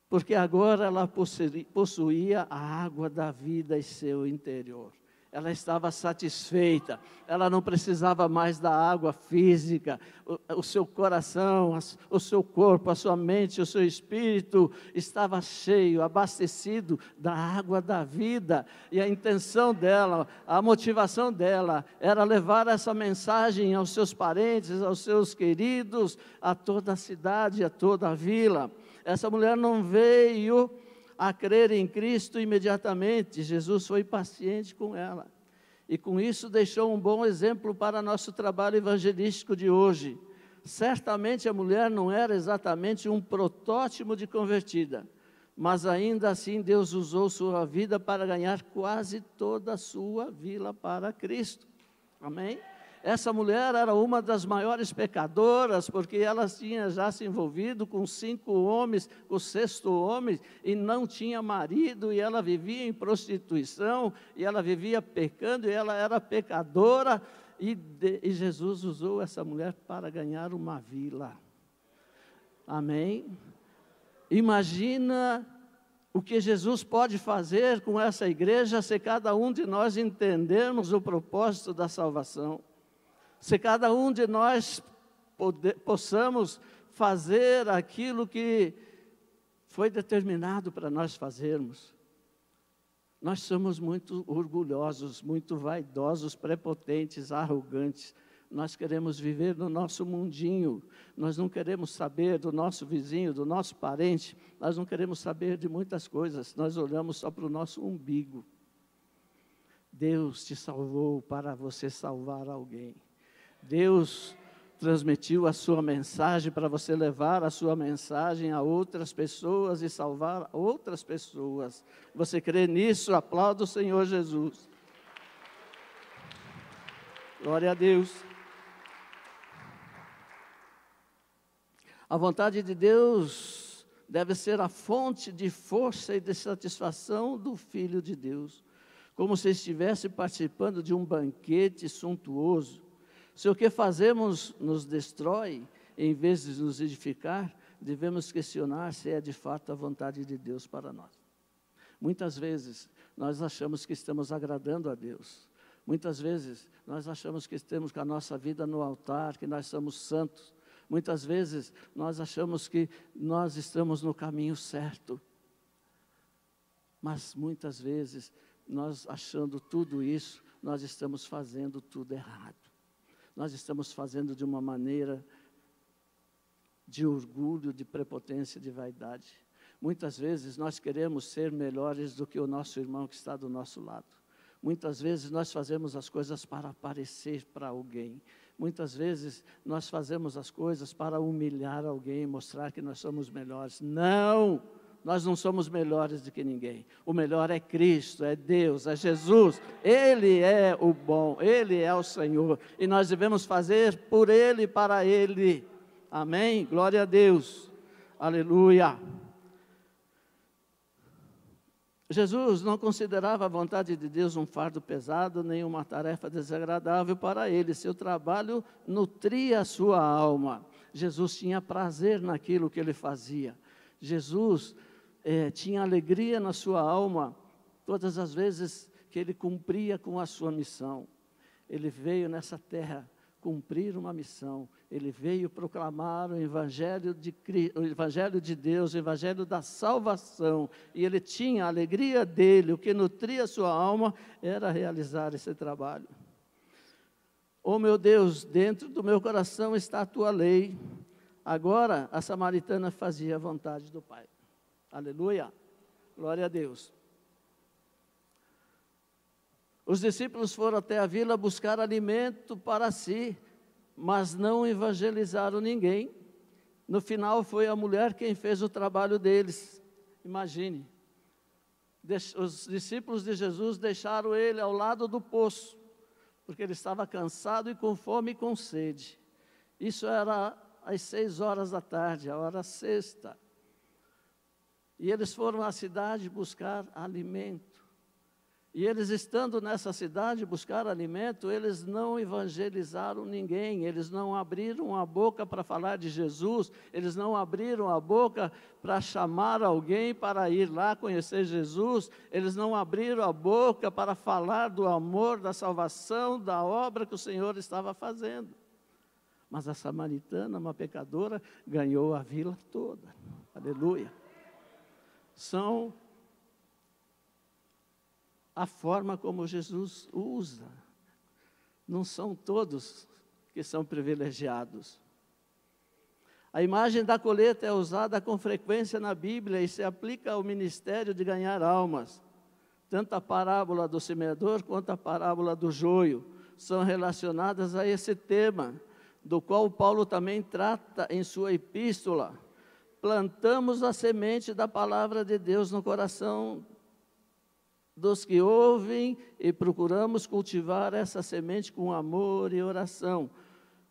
Porque agora ela possuía a água da vida em seu interior. Ela estava satisfeita, ela não precisava mais da água física, o seu coração, o seu corpo, a sua mente, o seu espírito estava cheio, abastecido da água da vida. E a intenção dela, a motivação dela era levar essa mensagem aos seus parentes, aos seus queridos, a toda a cidade, a toda a vila. Essa mulher não veio a crer em Cristo imediatamente. Jesus foi paciente com ela. E com isso deixou um bom exemplo para nosso trabalho evangelístico de hoje. Certamente a mulher não era exatamente um protótipo de convertida, mas ainda assim Deus usou sua vida para ganhar quase toda a sua vila para Cristo. Amém? Essa mulher era uma das maiores pecadoras, porque ela tinha já se envolvido com 5 homens, o 6º homem, e não tinha marido, e ela vivia em prostituição, e ela vivia pecando, e ela era pecadora, e Jesus usou essa mulher para ganhar uma vila. Amém? Imagina o que Jesus pode fazer com essa igreja, se cada um de nós entendermos o propósito da salvação. Se cada um de nós possamos fazer aquilo que foi determinado para nós fazermos. Nós somos muito orgulhosos, muito vaidosos, prepotentes, arrogantes. Nós queremos viver no nosso mundinho. Nós não queremos saber do nosso vizinho, do nosso parente. Nós não queremos saber de muitas coisas. Nós olhamos só para o nosso umbigo. Deus te salvou para você salvar alguém. Deus transmitiu a sua mensagem para você levar a sua mensagem a outras pessoas e salvar outras pessoas. Você crê nisso? Aplauda o Senhor Jesus. Glória a Deus. A vontade de Deus deve ser a fonte de força e de satisfação do Filho de Deus, como se estivesse participando de um banquete suntuoso. Se o que fazemos nos destrói, em vez de nos edificar, devemos questionar se é de fato a vontade de Deus para nós. Muitas vezes, nós achamos que estamos agradando a Deus. Muitas vezes, nós achamos que estamos com a nossa vida no altar, que nós somos santos. Muitas vezes, nós achamos que nós estamos no caminho certo. Mas, muitas vezes, nós achando tudo isso, nós estamos fazendo tudo errado. Nós estamos fazendo de uma maneira de orgulho, de prepotência, de vaidade. Muitas vezes nós queremos ser melhores do que o nosso irmão que está do nosso lado. Muitas vezes nós fazemos as coisas para aparecer para alguém. Muitas vezes nós fazemos as coisas para humilhar alguém, mostrar que nós somos melhores. Não! Nós não somos melhores do que ninguém. O melhor é Cristo, é Deus, é Jesus. Ele é o bom, Ele é o Senhor. E nós devemos fazer por Ele e para Ele. Amém? Glória a Deus. Aleluia. Jesus não considerava a vontade de Deus um fardo pesado, nem uma tarefa desagradável para Ele. Seu trabalho nutria a sua alma. Jesus tinha prazer naquilo que Ele fazia. Jesus tinha alegria na sua alma todas as vezes que Ele cumpria com a sua missão. Ele veio nessa terra cumprir uma missão. Ele veio proclamar o Evangelho de Cristo, o Evangelho de Deus, o Evangelho da salvação. E Ele tinha a alegria dele, o que nutria a sua alma era realizar esse trabalho. Oh meu Deus, dentro do meu coração está a tua lei. Agora a samaritana fazia a vontade do Pai. Aleluia. Glória a Deus. Os discípulos foram até a vila buscar alimento para si, mas não evangelizaram ninguém. No final foi a mulher quem fez o trabalho deles. Imagine, os discípulos de Jesus deixaram ele ao lado do poço, porque ele estava cansado e com fome e com sede. Isso era às 6 horas da tarde, a hora sexta. E eles foram à cidade buscar alimento. E eles estando nessa cidade buscar alimento, eles não evangelizaram ninguém, eles não abriram a boca para falar de Jesus, eles não abriram a boca para chamar alguém para ir lá conhecer Jesus, eles não abriram a boca para falar do amor, da salvação, da obra que o Senhor estava fazendo. Mas a samaritana, uma pecadora, ganhou a vila toda. Aleluia. São a forma como Jesus usa. Não são todos que são privilegiados. A imagem da colheita é usada com frequência na Bíblia e se aplica ao ministério de ganhar almas. Tanto a parábola do semeador quanto a parábola do joio são relacionadas a esse tema, do qual Paulo também trata em sua epístola. Plantamos a semente da palavra de Deus no coração dos que ouvem e procuramos cultivar essa semente com amor e oração.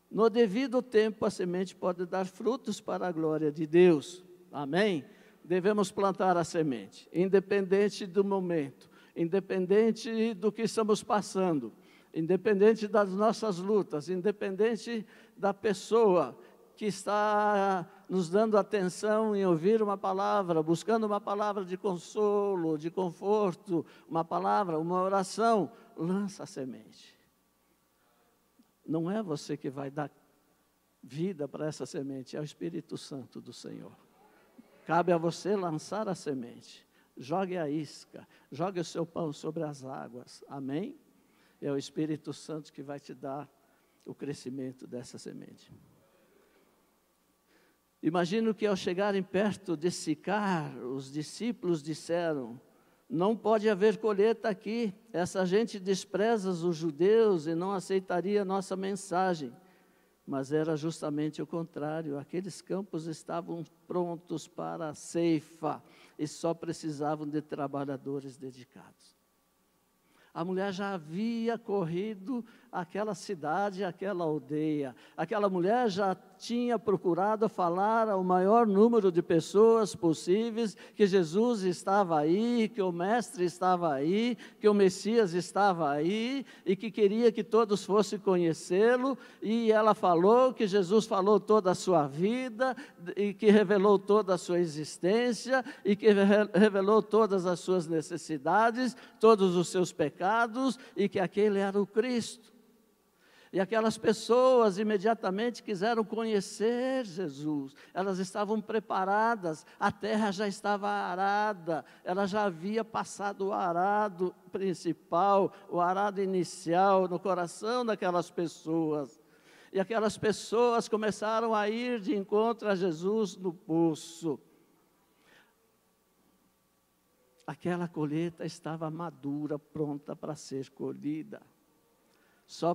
No devido tempo, a semente pode dar frutos para a glória de Deus. Amém? Devemos plantar a semente, independente do momento, independente do que estamos passando, independente das nossas lutas, independente da pessoa que está nos dando atenção em ouvir uma palavra, buscando uma palavra de consolo, de conforto, uma palavra, uma oração, lança a semente. Não é você que vai dar vida para essa semente, é o Espírito Santo do Senhor. Cabe a você lançar a semente. Jogue a isca, jogue o seu pão sobre as águas. Amém? É o Espírito Santo que vai te dar o crescimento dessa semente. Imagino que ao chegarem perto de Sicar, os discípulos disseram: não pode haver colheita aqui, essa gente despreza os judeus e não aceitaria nossa mensagem. Mas era justamente o contrário, aqueles campos estavam prontos para a ceifa e só precisavam de trabalhadores dedicados. A mulher já havia corrido aquela cidade, aquela aldeia. Aquela mulher já tinha procurado falar ao maior número de pessoas possíveis que Jesus estava aí, que o Mestre estava aí, que o Messias estava aí e que queria que todos fossem conhecê-lo. E ela falou que Jesus falou toda a sua vida e que revelou toda a sua existência e que revelou todas as suas necessidades, todos os seus pecados e que aquele era o Cristo. E aquelas pessoas imediatamente quiseram conhecer Jesus. Elas estavam preparadas, a terra já estava arada, ela já havia passado o arado principal, o arado inicial no coração daquelas pessoas. E aquelas pessoas começaram a ir de encontro a Jesus no poço. Aquela colheita estava madura, pronta para ser colhida. Só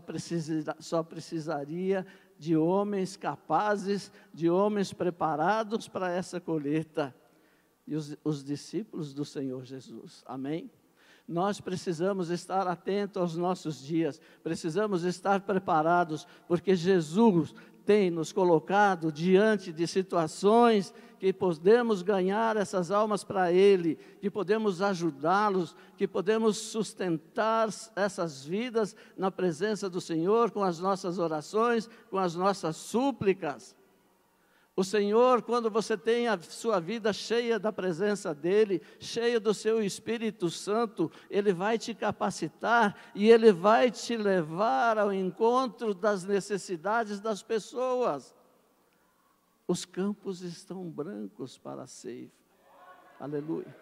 precisaria de homens capazes, de homens preparados para essa colheita. E os discípulos do Senhor Jesus. Amém? Nós precisamos estar atentos aos nossos dias, precisamos estar preparados, porque Jesus tem nos colocado diante de situações que podemos ganhar essas almas para Ele, que podemos ajudá-los, que podemos sustentar essas vidas na presença do Senhor, com as nossas orações, com as nossas súplicas. O Senhor, quando você tem a sua vida cheia da presença dEle, cheia do seu Espírito Santo, Ele vai te capacitar e Ele vai te levar ao encontro das necessidades das pessoas. Os campos estão brancos para a ceifa. Aleluia.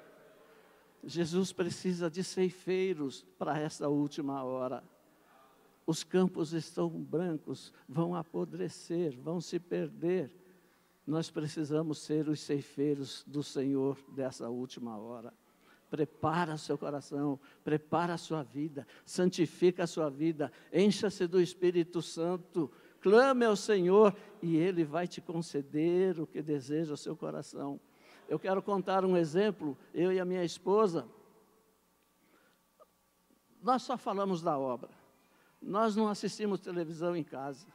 Jesus precisa de ceifeiros para essa última hora. Os campos estão brancos, vão apodrecer, vão se perder. Nós precisamos ser os ceifeiros do Senhor dessa última hora. Prepara seu coração, prepara a sua vida, santifica a sua vida, encha-se do Espírito Santo, clame ao Senhor e Ele vai te conceder o que deseja o seu coração. Eu quero contar um exemplo, eu e a minha esposa, nós só falamos da obra, nós não assistimos televisão em casa,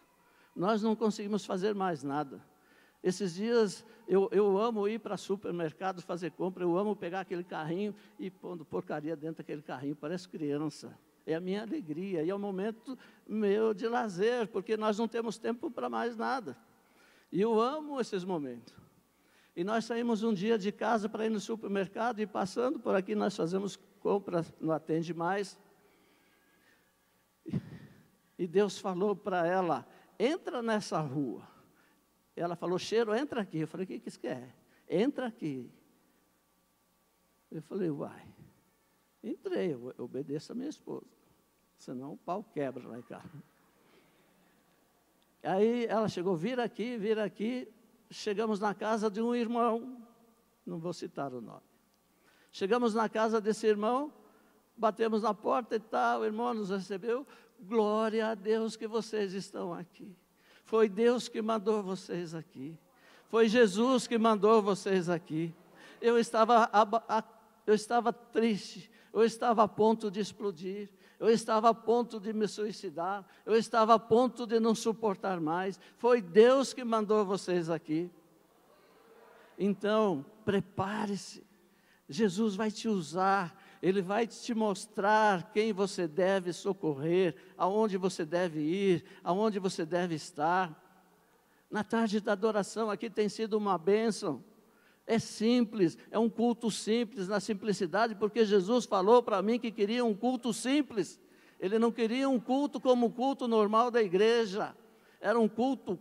nós não conseguimos fazer mais nada. Esses dias eu amo ir para supermercado fazer compra, eu amo pegar aquele carrinho e pondo porcaria dentro daquele carrinho, parece criança. É a minha alegria e é um momento meu de lazer, porque nós não temos tempo para mais nada. E eu amo esses momentos. E nós saímos um dia de casa para ir no supermercado e passando por aqui nós fazemos compras no Atende Mais. E Deus falou para ela, entra nessa rua. Ela falou, Cheiro, entra aqui. Eu falei, o que isso quer? Entra aqui. Eu falei, vai. Entrei, eu obedeço a minha esposa. Senão o pau quebra lá em casa. Aí ela chegou, vira aqui, vira aqui. Chegamos na casa de um irmão, não vou citar o nome. Chegamos na casa desse irmão, batemos na porta e tal, o irmão nos recebeu. Glória a Deus que vocês estão aqui. Foi Deus que mandou vocês aqui. Foi Jesus que mandou vocês aqui. Eu estava triste, eu estava a ponto de explodir, eu estava a ponto de me suicidar, eu estava a ponto de não suportar mais. Foi Deus que mandou vocês aqui. Então, prepare-se. Jesus vai te usar, Ele vai te mostrar quem você deve socorrer, aonde você deve ir, aonde você deve estar. Na tarde da adoração aqui tem sido uma bênção. É simples, é um culto simples, na simplicidade, porque Jesus falou para mim que queria um culto simples. Ele não queria um culto como o culto normal da igreja. Era um culto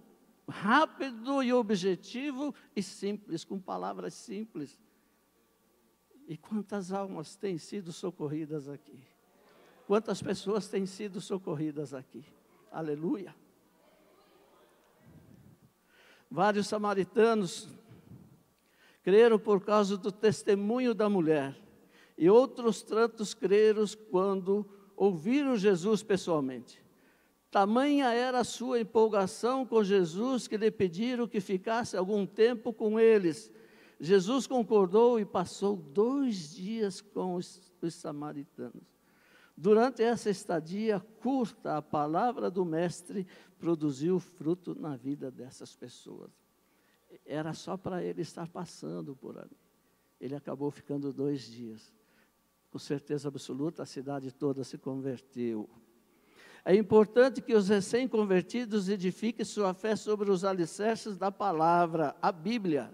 rápido e objetivo e simples, com palavras simples. E quantas almas têm sido socorridas aqui? Quantas pessoas têm sido socorridas aqui? Aleluia! Vários samaritanos creram por causa do testemunho da mulher. E outros tantos creram quando ouviram Jesus pessoalmente. Tamanha era a sua empolgação com Jesus que lhe pediram que ficasse algum tempo com eles. Jesus concordou e passou 2 dias com os samaritanos. Durante essa estadia curta, a palavra do Mestre produziu fruto na vida dessas pessoas. Era só para ele estar passando por ali. Ele acabou ficando 2 dias. Com certeza absoluta, a cidade toda se converteu. É importante que os recém-convertidos edifiquem sua fé sobre os alicerces da palavra, a Bíblia.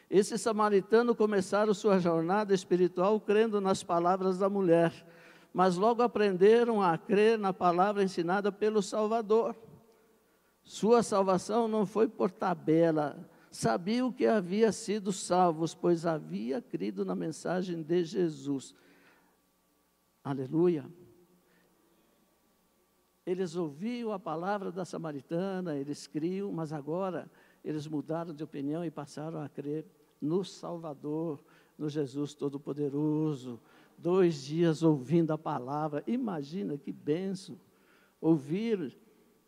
Esses samaritanos começaram sua jornada espiritual crendo nas palavras da mulher, mas logo aprenderam a crer na palavra ensinada pelo Salvador. Sua salvação não foi por tabela, sabiam que havia sido salvos, pois havia crido na mensagem de Jesus. Aleluia! Eles ouviam a palavra da samaritana, eles criam, mas agora eles mudaram de opinião e passaram a crer no Salvador, no Jesus Todo-Poderoso. 2 dias ouvindo a palavra, imagina que bênção, ouvir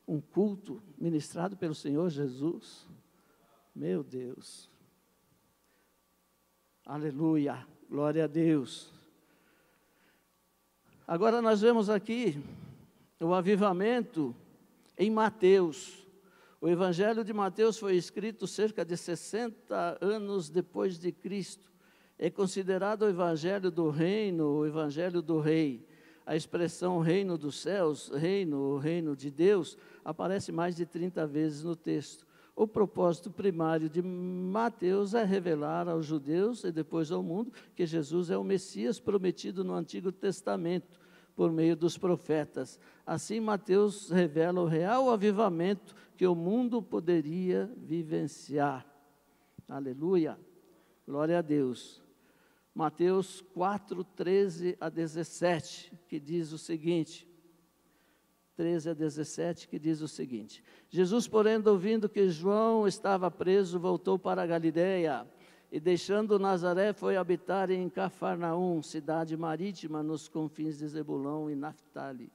um culto ministrado pelo Senhor Jesus. Meu Deus, aleluia, glória a Deus. Agora nós vemos aqui o avivamento em Mateus. O Evangelho de Mateus foi escrito cerca de 60 anos depois de Cristo. É considerado o Evangelho do Reino, o Evangelho do Rei. A expressão reino dos céus, reino, o reino de Deus, aparece mais de 30 vezes no texto. O propósito primário de Mateus é revelar aos judeus e depois ao mundo que Jesus é o Messias prometido no Antigo Testamento, por meio dos profetas. Assim, Mateus revela o real avivamento que o mundo poderia vivenciar. Aleluia, glória a Deus. Mateus 4, 13 a 17, que diz o seguinte, 13 a 17, que diz o seguinte: Jesus, porém, ouvindo que João estava preso, voltou para a Galileia, e deixando Nazaré, foi habitar em Cafarnaum, cidade marítima, nos confins de Zebulão e Naftali,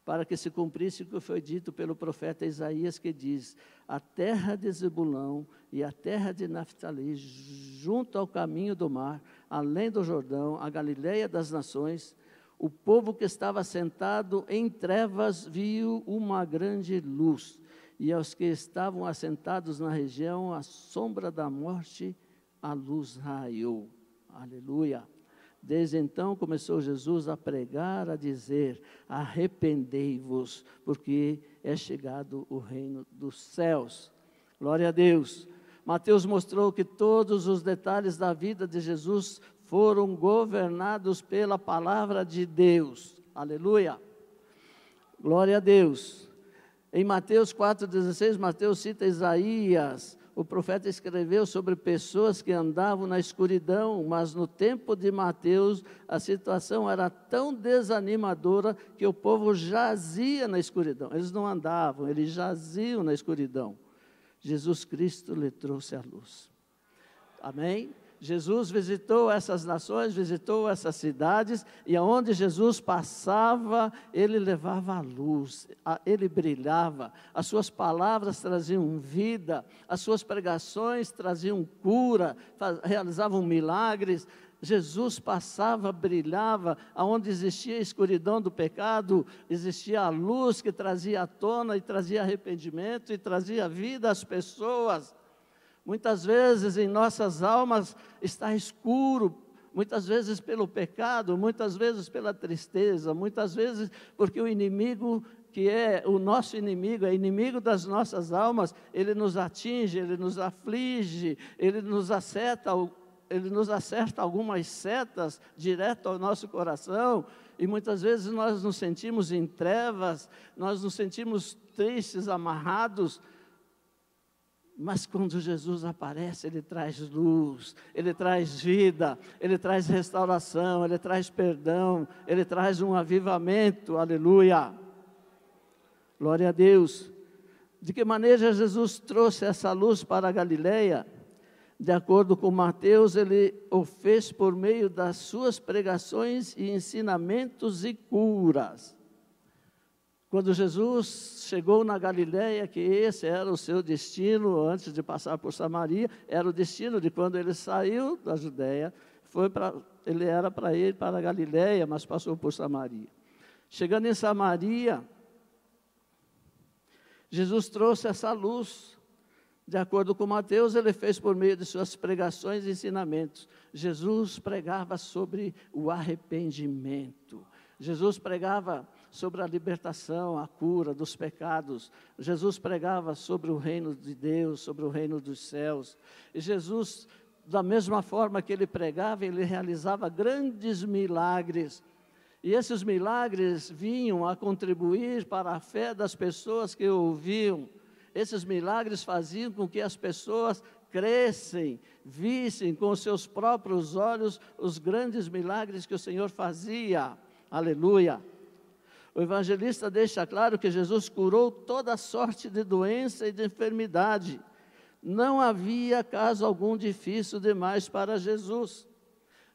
para que se cumprisse o que foi dito pelo profeta Isaías, que diz: a terra de Zebulão e a terra de Naftali, junto ao caminho do mar, além do Jordão, a Galileia das nações, o povo que estava sentado em trevas viu uma grande luz, e aos que estavam assentados na região, à sombra da morte, a luz raiou. Aleluia! Desde então começou Jesus a pregar, a dizer: arrependei-vos, porque é chegado o reino dos céus. Glória a Deus. Mateus mostrou que todos os detalhes da vida de Jesus foram governados pela palavra de Deus. Aleluia. Glória a Deus. Em Mateus 4,16, Mateus cita Isaías. O profeta escreveu sobre pessoas que andavam na escuridão, mas no tempo de Mateus a situação era tão desanimadora que o povo jazia na escuridão. Eles não andavam, eles jaziam na escuridão. Jesus Cristo lhe trouxe a luz. Amém? Jesus visitou essas nações, visitou essas cidades, e aonde Jesus passava, ele levava a luz, ele brilhava, as suas palavras traziam vida, as suas pregações traziam cura, realizavam milagres. Jesus passava, brilhava, aonde existia a escuridão do pecado, existia a luz que trazia à tona e trazia arrependimento e trazia vida às pessoas. Muitas vezes em nossas almas está escuro, muitas vezes pelo pecado, muitas vezes pela tristeza, muitas vezes porque o inimigo, que é o nosso inimigo, é inimigo das nossas almas, ele nos atinge, ele nos aflige, ele nos acerta algumas setas direto ao nosso coração, e muitas vezes nós nos sentimos em trevas, nós nos sentimos tristes, amarrados. Mas quando Jesus aparece, Ele traz luz, Ele traz vida, Ele traz restauração, Ele traz perdão, Ele traz um avivamento, aleluia. Glória a Deus. De que maneira Jesus trouxe essa luz para a Galileia? De acordo com Mateus, Ele o fez por meio das suas pregações e ensinamentos e curas. Quando Jesus chegou na Galileia, que esse era o seu destino, antes de passar por Samaria, era o destino de quando ele saiu da Judéia, ele era para ir para a Galileia, mas passou por Samaria. Chegando em Samaria, Jesus trouxe essa luz. De acordo com Mateus, ele fez por meio de suas pregações e ensinamentos. Jesus pregava sobre o arrependimento. Jesus pregava sobre a libertação, a cura dos pecados. Jesus pregava sobre o reino de Deus, sobre o reino dos céus. E Jesus, da mesma forma que ele pregava, ele realizava grandes milagres. E esses milagres vinham a contribuir para a fé das pessoas que o ouviam. Esses milagres faziam com que as pessoas crescem, vissem com os seus próprios olhos os grandes milagres que o Senhor fazia. Aleluia! O evangelista deixa claro que Jesus curou toda sorte de doença e de enfermidade. Não havia caso algum difícil demais para Jesus.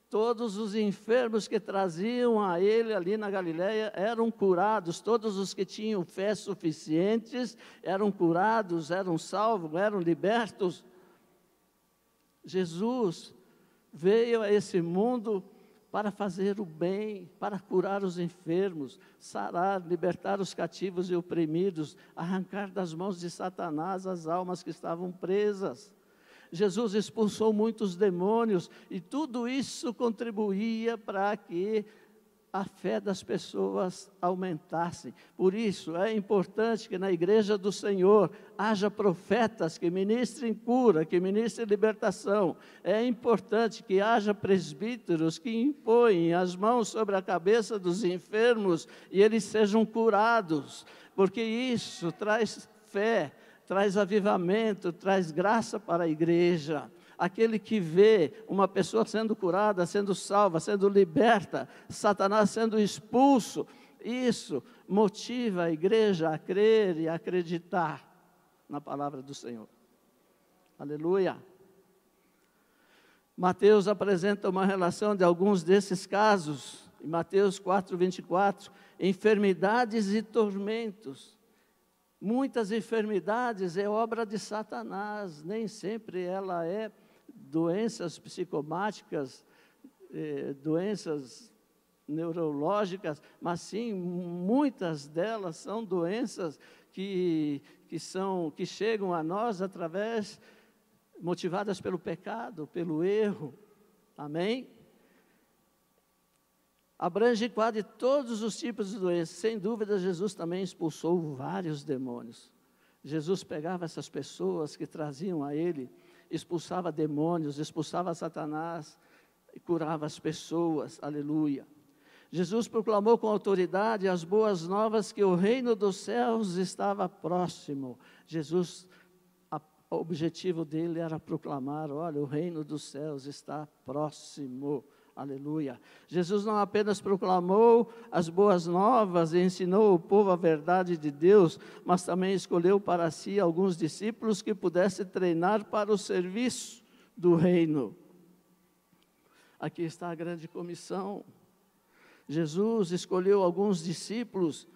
Todos os enfermos que traziam a ele ali na Galileia eram curados, todos os que tinham fé suficientes eram curados, eram salvos, eram libertos. Jesus veio a esse mundo para fazer o bem, para curar os enfermos, sarar, libertar os cativos e oprimidos, arrancar das mãos de Satanás as almas que estavam presas. Jesus expulsou muitos demônios e tudo isso contribuía para que a fé das pessoas aumentasse. Por isso é importante que na igreja do Senhor haja profetas que ministrem cura, que ministrem libertação. É importante que haja presbíteros que impõem as mãos sobre a cabeça dos enfermos e eles sejam curados, porque isso traz fé, traz avivamento, traz graça para a igreja. Aquele que vê uma pessoa sendo curada, sendo salva, sendo liberta, Satanás sendo expulso, Isso motiva a igreja a crer e a acreditar na palavra do Senhor. Aleluia. Mateus apresenta uma relação de alguns desses casos. Em Mateus 4:24, enfermidades e tormentos. Muitas enfermidades é obra de Satanás, nem sempre ela é doenças psicomáticas, doenças neurológicas, mas sim, muitas delas são doenças que chegam a nós através, motivadas pelo pecado, pelo erro. Amém? Abrange quase todos os tipos de doenças. Sem dúvida, Jesus também expulsou vários demônios. Jesus pegava essas pessoas que traziam a Ele, expulsava demônios, expulsava Satanás, e curava as pessoas. Aleluia. Jesus proclamou com autoridade as boas novas que o reino dos céus estava próximo. Jesus, o objetivo dele era proclamar, olha, o reino dos céus está próximo. Aleluia. Jesus não apenas proclamou as boas novas e ensinou o povo a verdade de Deus, mas também escolheu para si alguns discípulos que pudessem treinar para o serviço do reino. Aqui está a grande comissão. Jesus escolheu alguns discípulos,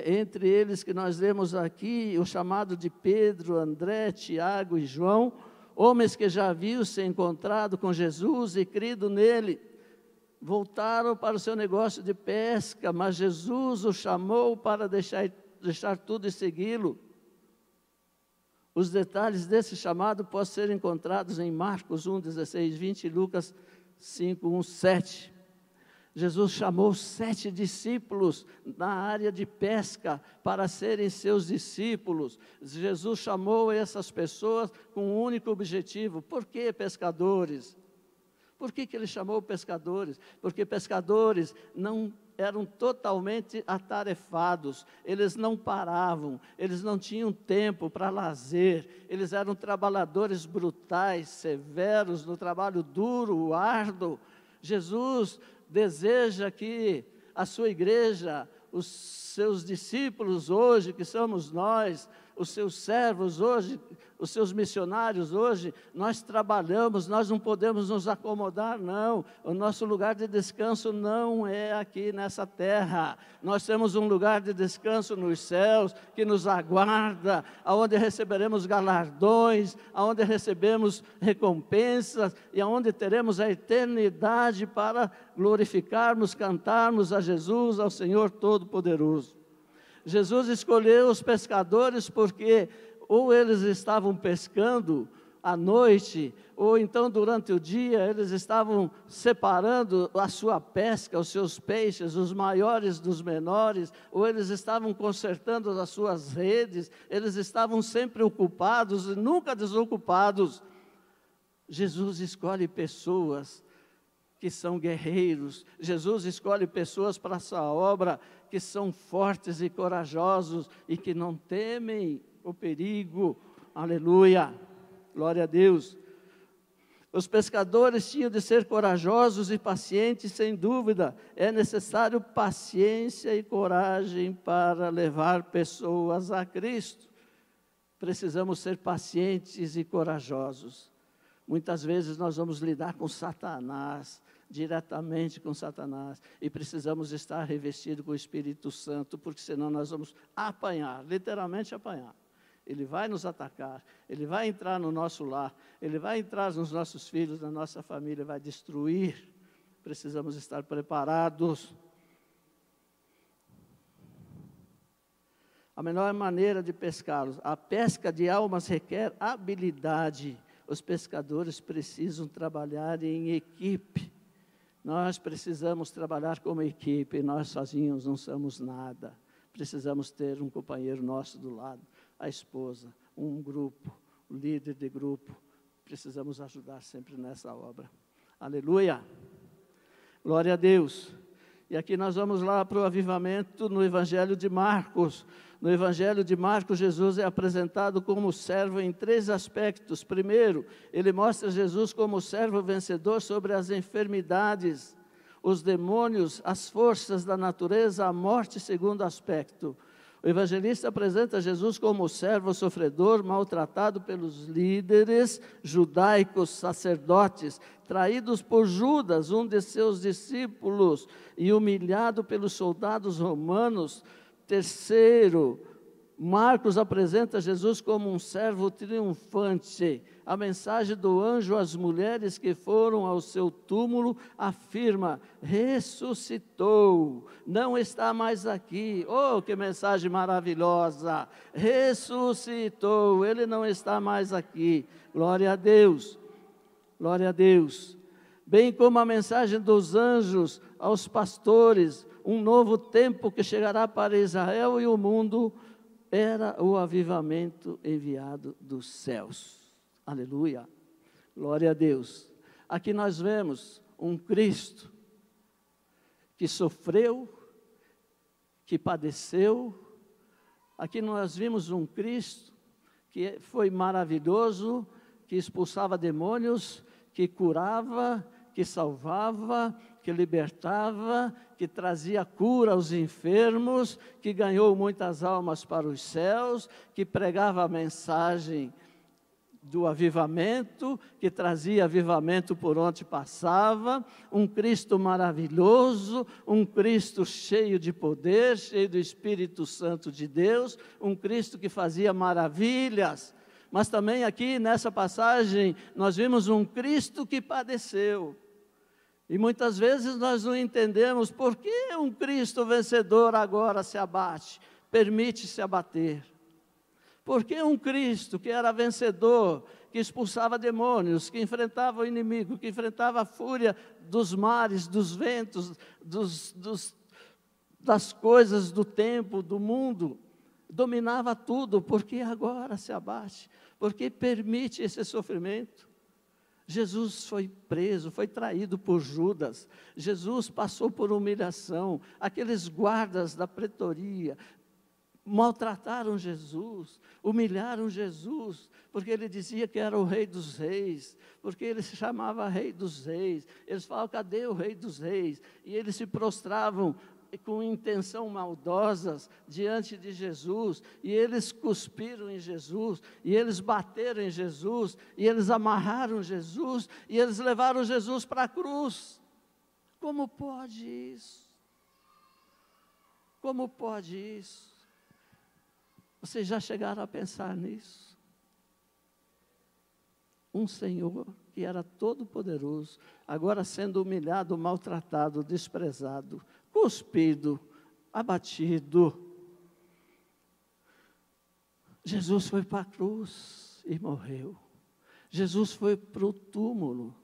entre eles que nós lemos aqui, o chamado de Pedro, André, Tiago e João, homens que já haviam se encontrado com Jesus e crido nele. Voltaram para o seu negócio de pesca, mas Jesus os chamou para deixar tudo e segui-lo. Os detalhes desse chamado podem ser encontrados em Marcos 1:16-20 e Lucas 5:1-7. Jesus chamou 7 discípulos na área de pesca para serem seus discípulos. Jesus chamou essas pessoas com um único objetivo. Por que pescadores? Por que ele chamou pescadores? Porque pescadores não eram totalmente atarefados, eles não paravam, eles não tinham tempo para lazer, eles eram trabalhadores brutais, severos, no trabalho duro, árduo. Jesus deseja que a sua igreja, os seus discípulos hoje, que somos nós, os seus servos hoje, os seus missionários hoje, nós trabalhamos, nós não podemos nos acomodar, não. O nosso lugar de descanso não é aqui nessa terra. Nós temos um lugar de descanso nos céus, que nos aguarda, aonde receberemos galardões, aonde recebemos recompensas, e aonde teremos a eternidade para glorificarmos, cantarmos a Jesus, ao Senhor Todo-Poderoso. Jesus escolheu os pescadores porque ou eles estavam pescando à noite, ou então durante o dia eles estavam separando a sua pesca, os seus peixes, os maiores dos menores, ou eles estavam consertando as suas redes, eles estavam sempre ocupados e nunca desocupados. Jesus escolhe pessoas que são guerreiros. Jesus escolhe pessoas para a sua obra que são fortes e corajosos e que não temem o perigo. Aleluia, glória a Deus. Os pescadores tinham de ser corajosos e pacientes, sem dúvida. É necessário paciência e coragem para levar pessoas a Cristo. Precisamos ser pacientes e corajosos. Muitas vezes nós vamos lidar com Satanás, diretamente com Satanás, e precisamos estar revestidos com o Espírito Santo, porque senão nós vamos apanhar, literalmente apanhar. Ele vai nos atacar, ele vai entrar no nosso lar, ele vai entrar nos nossos filhos, na nossa família, vai destruir. Precisamos estar preparados. A melhor maneira de pescá-los, a pesca de almas requer habilidade. Os pescadores precisam trabalhar em equipe. Nós precisamos trabalhar como equipe, nós sozinhos não somos nada. Precisamos ter um companheiro nosso do lado, a esposa, um grupo, o líder de grupo. Precisamos ajudar sempre nessa obra. Aleluia! Glória a Deus! E aqui nós vamos lá para o avivamento no Evangelho de Marcos. No Evangelho de Marcos, Jesus é apresentado como servo em 3 aspectos. Primeiro, ele mostra Jesus como servo vencedor sobre as enfermidades. os demônios, as forças da natureza, a morte segundo aspecto. O evangelista apresenta Jesus como servo sofredor, maltratado pelos líderes judaicos, sacerdotes, traídos por Judas, um de seus discípulos, e humilhado pelos soldados romanos. Terceiro, Marcos apresenta Jesus como um servo triunfante. A mensagem do anjo às mulheres que foram ao seu túmulo afirma: ressuscitou, não está mais aqui. Oh, que mensagem maravilhosa! Ressuscitou, ele não está mais aqui. Glória a Deus, glória a Deus. Bem como a mensagem dos anjos aos pastores, um novo tempo que chegará para Israel e o mundo, era o avivamento enviado dos céus. Aleluia, glória a Deus. Aqui nós vemos um Cristo que sofreu, que padeceu. Aqui nós vimos um Cristo que foi maravilhoso, que expulsava demônios, que curava, que salvava, que libertava, que trazia cura aos enfermos, que ganhou muitas almas para os céus, que pregava a mensagem do avivamento, que trazia avivamento por onde passava. Um Cristo maravilhoso, um Cristo cheio de poder, cheio do Espírito Santo de Deus, um Cristo que fazia maravilhas. Mas também aqui nessa passagem nós vimos um Cristo que padeceu. E muitas vezes nós não entendemos por que um Cristo vencedor agora se abate, permite se abater. Por que um Cristo que era vencedor, que expulsava demônios, que enfrentava o inimigo, que enfrentava a fúria dos mares, dos ventos, das coisas do tempo, do mundo, dominava tudo, por que agora se abate? Por que permite esse sofrimento? Jesus foi preso, foi traído por Judas. Jesus passou por humilhação. Aqueles guardas da pretoria maltrataram Jesus, humilharam Jesus, porque ele dizia que era o rei dos reis, porque ele se chamava rei dos reis. Eles falavam: cadê o rei dos reis? E eles se prostravam com intenção maldosas diante de Jesus, e eles cuspiram em Jesus, e eles bateram em Jesus, e eles amarraram Jesus, e eles levaram Jesus para a cruz. Como pode isso? Como pode isso? Vocês já chegaram a pensar nisso? Um Senhor que era todo poderoso, agora sendo humilhado, maltratado, desprezado, cuspido, abatido. Jesus foi para a cruz e morreu. Jesus foi para o túmulo.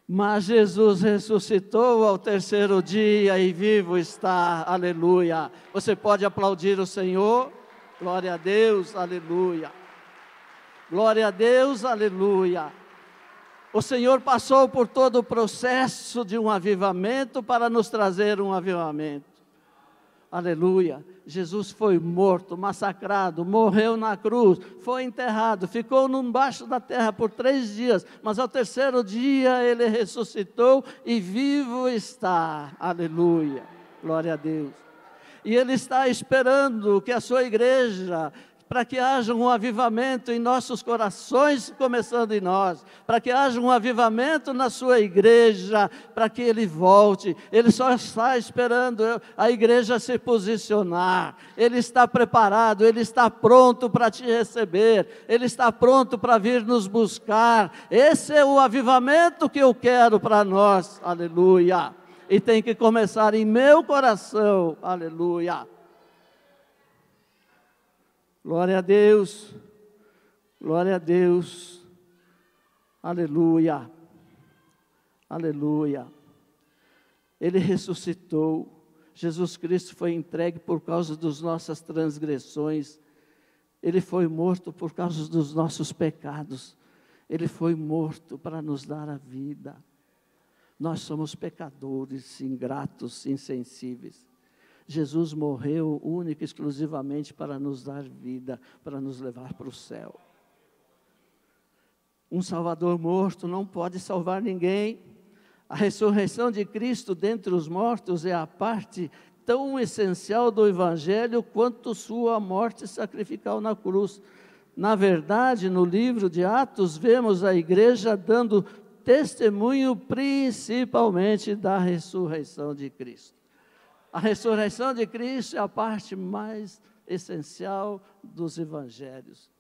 Mas Jesus ressuscitou ao terceiro dia e vivo está. Aleluia. Você pode aplaudir o Senhor? Glória a Deus, aleluia. Glória a Deus, aleluia. O Senhor passou por todo o processo de um avivamento para nos trazer um avivamento. Aleluia. Jesus foi morto, massacrado, morreu na cruz, foi enterrado, ficou embaixo da terra por 3 dias, mas ao terceiro dia ele ressuscitou e vivo está. Aleluia. Glória a Deus. E ele está esperando que a sua igreja, para que haja um avivamento em nossos corações, começando em nós, para que haja um avivamento na sua igreja, para que ele volte. Ele só está esperando a igreja se posicionar. Ele está preparado, ele está pronto para te receber, ele está pronto para vir nos buscar. Esse é o avivamento que eu quero para nós, aleluia. E tem que começar em meu coração, aleluia. Glória a Deus, glória a Deus, aleluia, aleluia. Ele ressuscitou, Jesus Cristo foi entregue por causa das nossas transgressões, ele foi morto por causa dos nossos pecados, ele foi morto para nos dar a vida. Nós somos pecadores, ingratos, insensíveis. Jesus morreu única e exclusivamente para nos dar vida, para nos levar para o céu. Um Salvador morto não pode salvar ninguém. A ressurreição de Cristo dentre os mortos é a parte tão essencial do Evangelho quanto sua morte sacrificial na cruz. Na verdade, no livro de Atos, vemos a igreja dando testemunho principalmente da ressurreição de Cristo. A ressurreição de Cristo é a parte mais essencial dos evangelhos.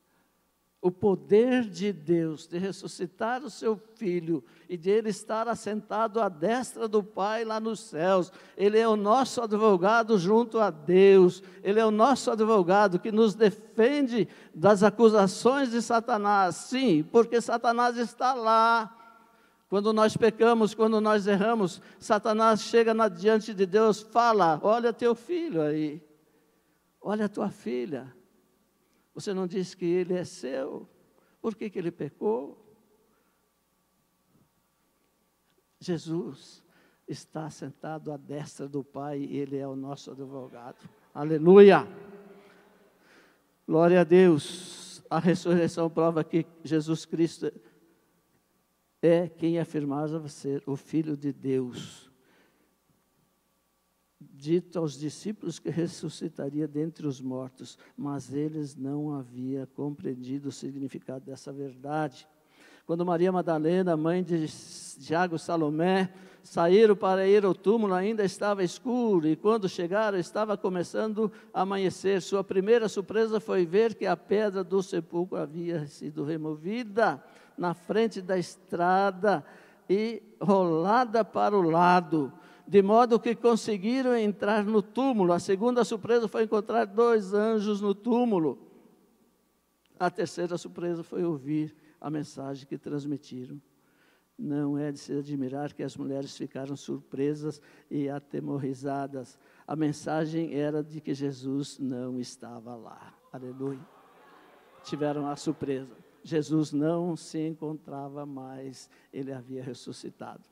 O poder de Deus de ressuscitar o seu Filho e de Ele estar assentado à destra do Pai lá nos céus. Ele é o nosso advogado junto a Deus. Ele é o nosso advogado que nos defende das acusações de Satanás. Sim, porque Satanás está lá. Quando nós pecamos, quando nós erramos, Satanás chega diante de Deus, fala: olha teu filho aí, olha a tua filha. Você não disse que ele é seu? Por que ele pecou? Jesus está sentado à destra do Pai e Ele é o nosso advogado. Aleluia! Glória a Deus! A ressurreição prova que Jesus Cristo é quem afirmava ser o Filho de Deus. Dito aos discípulos que ressuscitaria dentre os mortos, mas eles não haviam compreendido o significado dessa verdade. Quando Maria Madalena, mãe de Tiago e Salomé, saíram para ir ao túmulo, ainda estava escuro, e quando chegaram, estava começando a amanhecer. Sua primeira surpresa foi ver que a pedra do sepulcro havia sido removida na frente da estrada e rolada para o lado, de modo que conseguiram entrar no túmulo. A segunda surpresa foi encontrar 2 anjos no túmulo. A terceira surpresa foi ouvir a mensagem que transmitiram. Não é de se admirar que as mulheres ficaram surpresas e atemorizadas. A mensagem era de que Jesus não estava lá. Aleluia. Tiveram a surpresa. Jesus não se encontrava mais. Ele havia ressuscitado.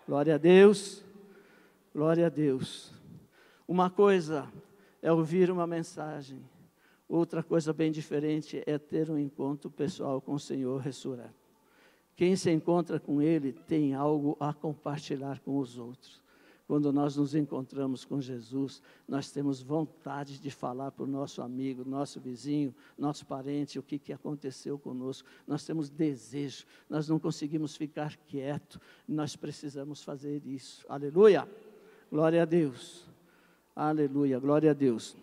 Glória a Deus. Glória a Deus. Uma coisa é ouvir uma mensagem, outra coisa bem diferente é ter um encontro pessoal com o Senhor ressurreto. Quem se encontra com Ele tem algo a compartilhar com os outros. Quando nós nos encontramos com Jesus, nós temos vontade de falar para o nosso amigo, nosso vizinho, nosso parente, o que aconteceu conosco. Nós temos desejo, nós não conseguimos ficar quietos, nós precisamos fazer isso. Aleluia! Glória a Deus, aleluia, glória a Deus.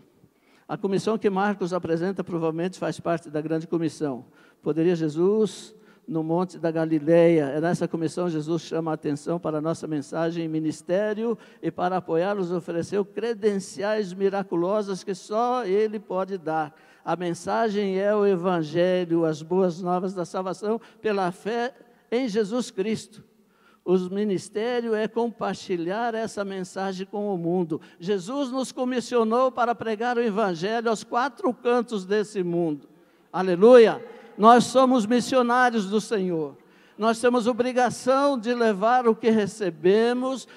A comissão que Marcos apresenta provavelmente faz parte da grande comissão. Poderia Jesus no monte da Galileia. Nessa comissão Jesus chama a atenção para a nossa mensagem e ministério e para apoiá-los ofereceu credenciais miraculosas que só Ele pode dar. A mensagem é o Evangelho, as boas novas da salvação pela fé em Jesus Cristo. O ministério é compartilhar essa mensagem com o mundo. Jesus nos comissionou para pregar o Evangelho aos 4 cantos desse mundo. Aleluia! Nós somos missionários do Senhor. Nós temos obrigação de levar o que recebemos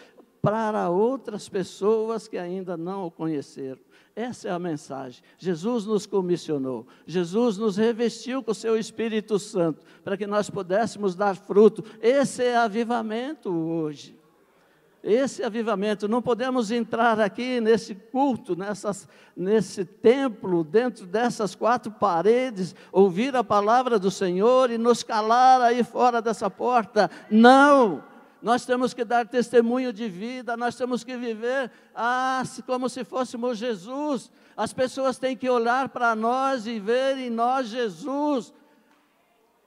para outras pessoas que ainda não o conheceram. Essa é a mensagem. Jesus nos comissionou. Jesus nos revestiu com o seu Espírito Santo para que nós pudéssemos dar fruto. Esse é avivamento hoje. Esse avivamento. Não podemos entrar aqui nesse culto, nesse templo, dentro dessas 4 paredes, ouvir a palavra do Senhor e nos calar aí fora dessa porta. Não! Nós temos que dar testemunho de vida, nós temos que viver como se fôssemos Jesus. As pessoas têm que olhar para nós e ver em nós Jesus.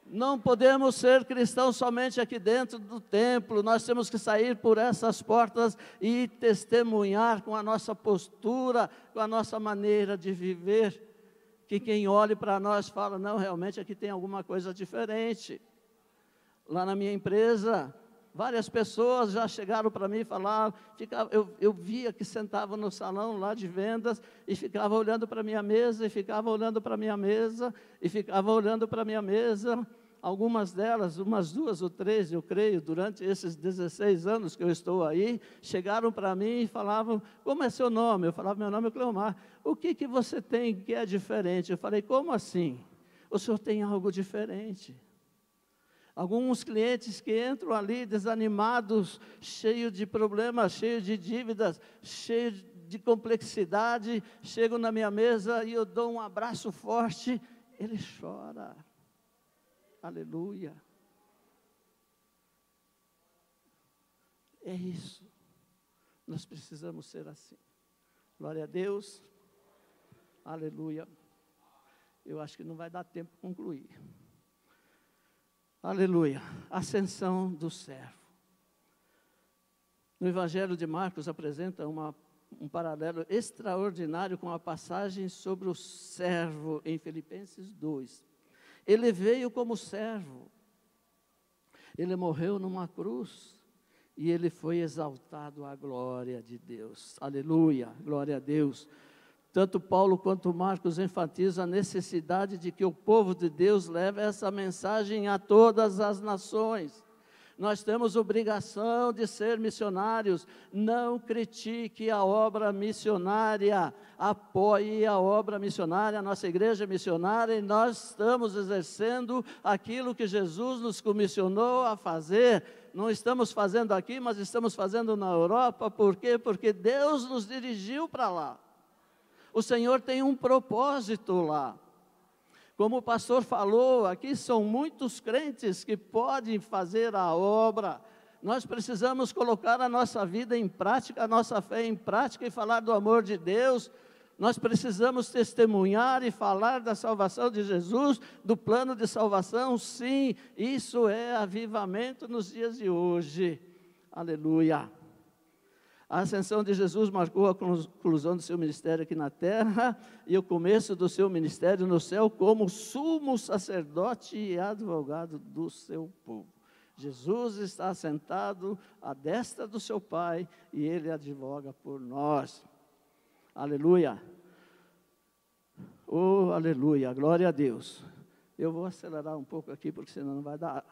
Não podemos ser cristãos somente aqui dentro do templo, nós temos que sair por essas portas e testemunhar com a nossa postura, com a nossa maneira de viver. Que quem olhe para nós fala, não, realmente aqui tem alguma coisa diferente. Lá na minha empresa, várias pessoas já chegaram para mim e falaram, eu via que sentavam no salão lá de vendas e ficava olhando para a minha mesa, e ficava olhando para a minha mesa, e ficava olhando para a minha mesa. Algumas delas, umas 2 ou 3, eu creio, durante esses 16 anos que eu estou aí, chegaram para mim e falavam, como é seu nome? Eu falava, meu nome é Cleomar. O que você tem que é diferente? Eu falei, como assim? O senhor tem algo diferente. Alguns clientes que entram ali desanimados, cheios de problemas, cheios de dívidas, cheios de complexidade, chegam na minha mesa e eu dou um abraço forte, ele chora. Aleluia. É isso. Nós precisamos ser assim. Glória a Deus. Aleluia. Eu acho que não vai dar tempo de concluir. Aleluia. Ascensão do servo. No Evangelho de Marcos apresenta um paralelo extraordinário com a passagem sobre o servo em Filipenses 2. Ele veio como servo. Ele morreu numa cruz e ele foi exaltado à glória de Deus. Aleluia. Glória a Deus. Tanto Paulo quanto Marcos enfatizam a necessidade de que o povo de Deus leve essa mensagem a todas as nações. Nós temos obrigação de ser missionários. Não critique a obra missionária, apoie a obra missionária, a nossa igreja é missionária, e nós estamos exercendo aquilo que Jesus nos comissionou a fazer. Não estamos fazendo aqui, mas estamos fazendo na Europa. Por quê? Porque Deus nos dirigiu para lá. O Senhor tem um propósito lá. Como o pastor falou, aqui são muitos crentes que podem fazer a obra. Nós precisamos colocar a nossa vida em prática, a nossa fé em prática e falar do amor de Deus. Nós precisamos testemunhar e falar da salvação de Jesus, do plano de salvação. Sim, isso é avivamento nos dias de hoje. Aleluia. A ascensão de Jesus marcou a conclusão do seu ministério aqui na terra e o começo do seu ministério no céu como sumo sacerdote e advogado do seu povo. Jesus está assentado à destra do seu Pai e Ele advoga por nós. Aleluia. Oh, aleluia, glória a Deus. Eu vou acelerar um pouco aqui porque senão não vai dar.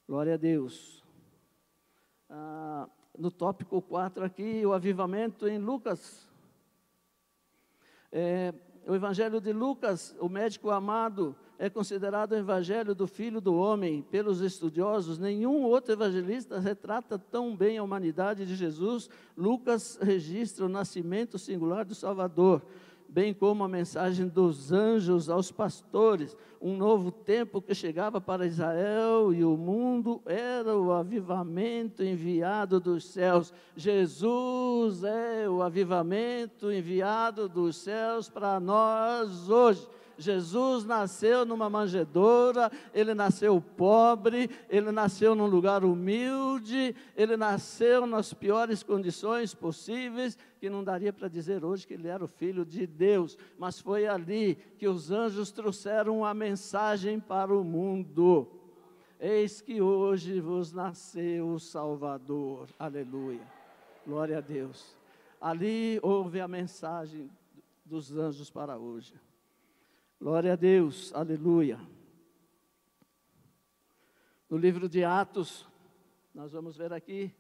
Glória a Deus. No tópico 4 aqui, o avivamento em Lucas. O Evangelho de Lucas, o médico amado, é considerado o Evangelho do Filho do Homem. Pelos estudiosos, nenhum outro evangelista retrata tão bem a humanidade de Jesus. Lucas registra o nascimento singular do Salvador, bem como a mensagem dos anjos aos pastores, um novo tempo que chegava para Israel e o mundo era o avivamento enviado dos céus. Jesus é o avivamento enviado dos céus para nós hoje. Jesus nasceu numa manjedoura, Ele nasceu pobre, Ele nasceu num lugar humilde, Ele nasceu nas piores condições possíveis, que não daria para dizer hoje que Ele era o Filho de Deus, mas foi ali que os anjos trouxeram a mensagem para o mundo. Eis que hoje vos nasceu o Salvador, aleluia, glória a Deus. Ali houve a mensagem dos anjos para hoje. Glória a Deus, aleluia. No livro de Atos, nós vamos ver aqui,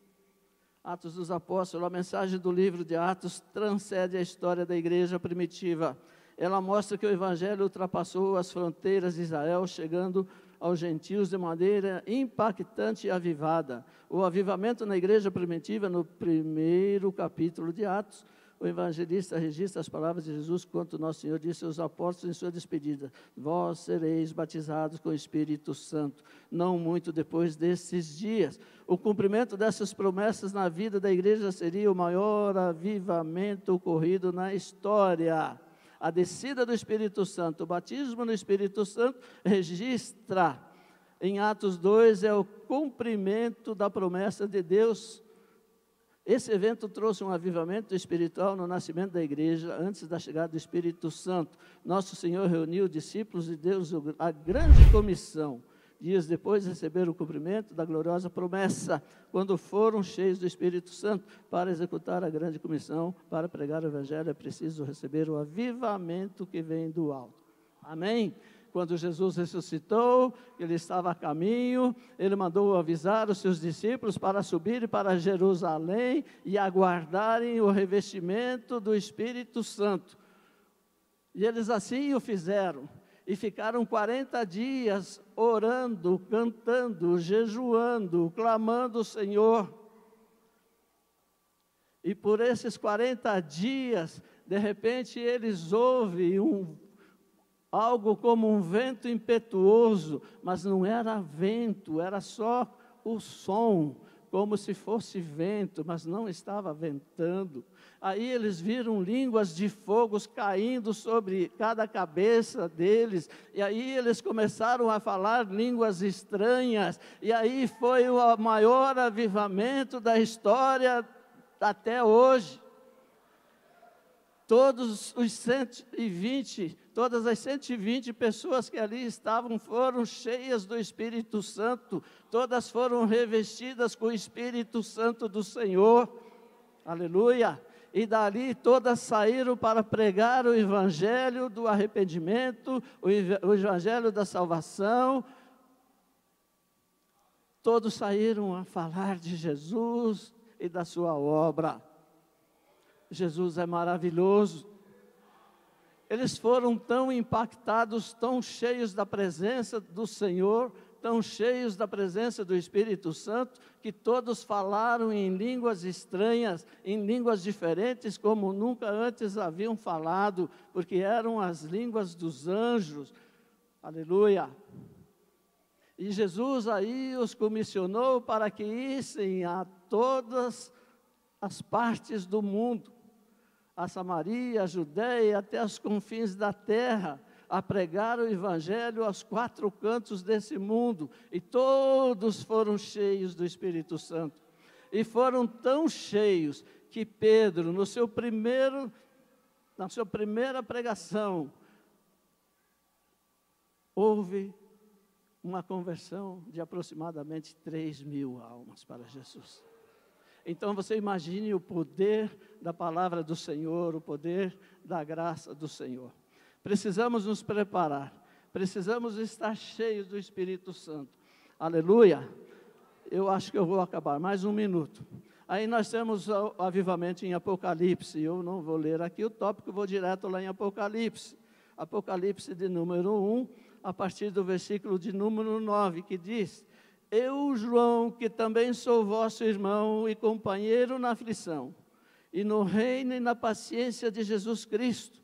Atos dos Apóstolos, a mensagem do livro de Atos transcende a história da igreja primitiva. Ela mostra que o Evangelho ultrapassou as fronteiras de Israel, chegando aos gentios de maneira impactante e avivada. O avivamento na igreja primitiva, no primeiro capítulo de Atos, o evangelista registra as palavras de Jesus quando nosso Senhor disse aos apóstolos em sua despedida: vós sereis batizados com o Espírito Santo, não muito depois desses dias. O cumprimento dessas promessas na vida da igreja seria o maior avivamento ocorrido na história. A descida do Espírito Santo, o batismo no Espírito Santo, registra em Atos 2, é o cumprimento da promessa de Deus. Esse evento trouxe um avivamento espiritual no nascimento da igreja, antes da chegada do Espírito Santo. Nosso Senhor reuniu discípulos e deu a grande comissão. Dias depois receberam o cumprimento da gloriosa promessa, quando foram cheios do Espírito Santo. Para executar a grande comissão, para pregar o Evangelho, é preciso receber o avivamento que vem do alto. Amém? Quando Jesus ressuscitou, Ele estava a caminho, Ele mandou avisar os seus discípulos para subirem para Jerusalém e aguardarem o revestimento do Espírito Santo. E eles assim o fizeram. E ficaram 40 dias orando, cantando, jejuando, clamando o Senhor. E por esses 40 dias, de repente, eles ouvem algo como um vento impetuoso, mas não era vento, era só o som, como se fosse vento, mas não estava ventando. Aí eles viram línguas de fogo caindo sobre cada cabeça deles, e aí eles começaram a falar línguas estranhas, e aí foi o maior avivamento da história até hoje. Todas as 120 pessoas que ali estavam foram cheias do Espírito Santo, todas foram revestidas com o Espírito Santo do Senhor, aleluia, e dali todas saíram para pregar o Evangelho do arrependimento, o Evangelho da salvação, todos saíram a falar de Jesus e da sua obra. Jesus é maravilhoso. Eles foram tão impactados, tão cheios da presença do Senhor, tão cheios da presença do Espírito Santo, que todos falaram em línguas estranhas, em línguas diferentes, como nunca antes haviam falado, porque eram as línguas dos anjos. Aleluia! E Jesus aí os comissionou para que issem a todas as partes do mundo, a Samaria, a Judeia, até os confins da terra, a pregar o Evangelho aos 4 cantos desse mundo, e todos foram cheios do Espírito Santo, e foram tão cheios, que Pedro, na sua primeira pregação, houve uma conversão de aproximadamente 3.000 almas para Jesus. Então você imagine o poder da palavra do Senhor, o poder da graça do Senhor. Precisamos nos preparar, precisamos estar cheios do Espírito Santo. Aleluia! Eu acho que eu vou acabar, mais 1 minuto. Aí nós temos o avivamento em Apocalipse. Eu não vou ler aqui o tópico, vou direto lá em Apocalipse. Apocalipse de número 1, a partir do versículo de número 9, que diz: Eu, João, que também sou vosso irmão e companheiro na aflição, e no reino e na paciência de Jesus Cristo,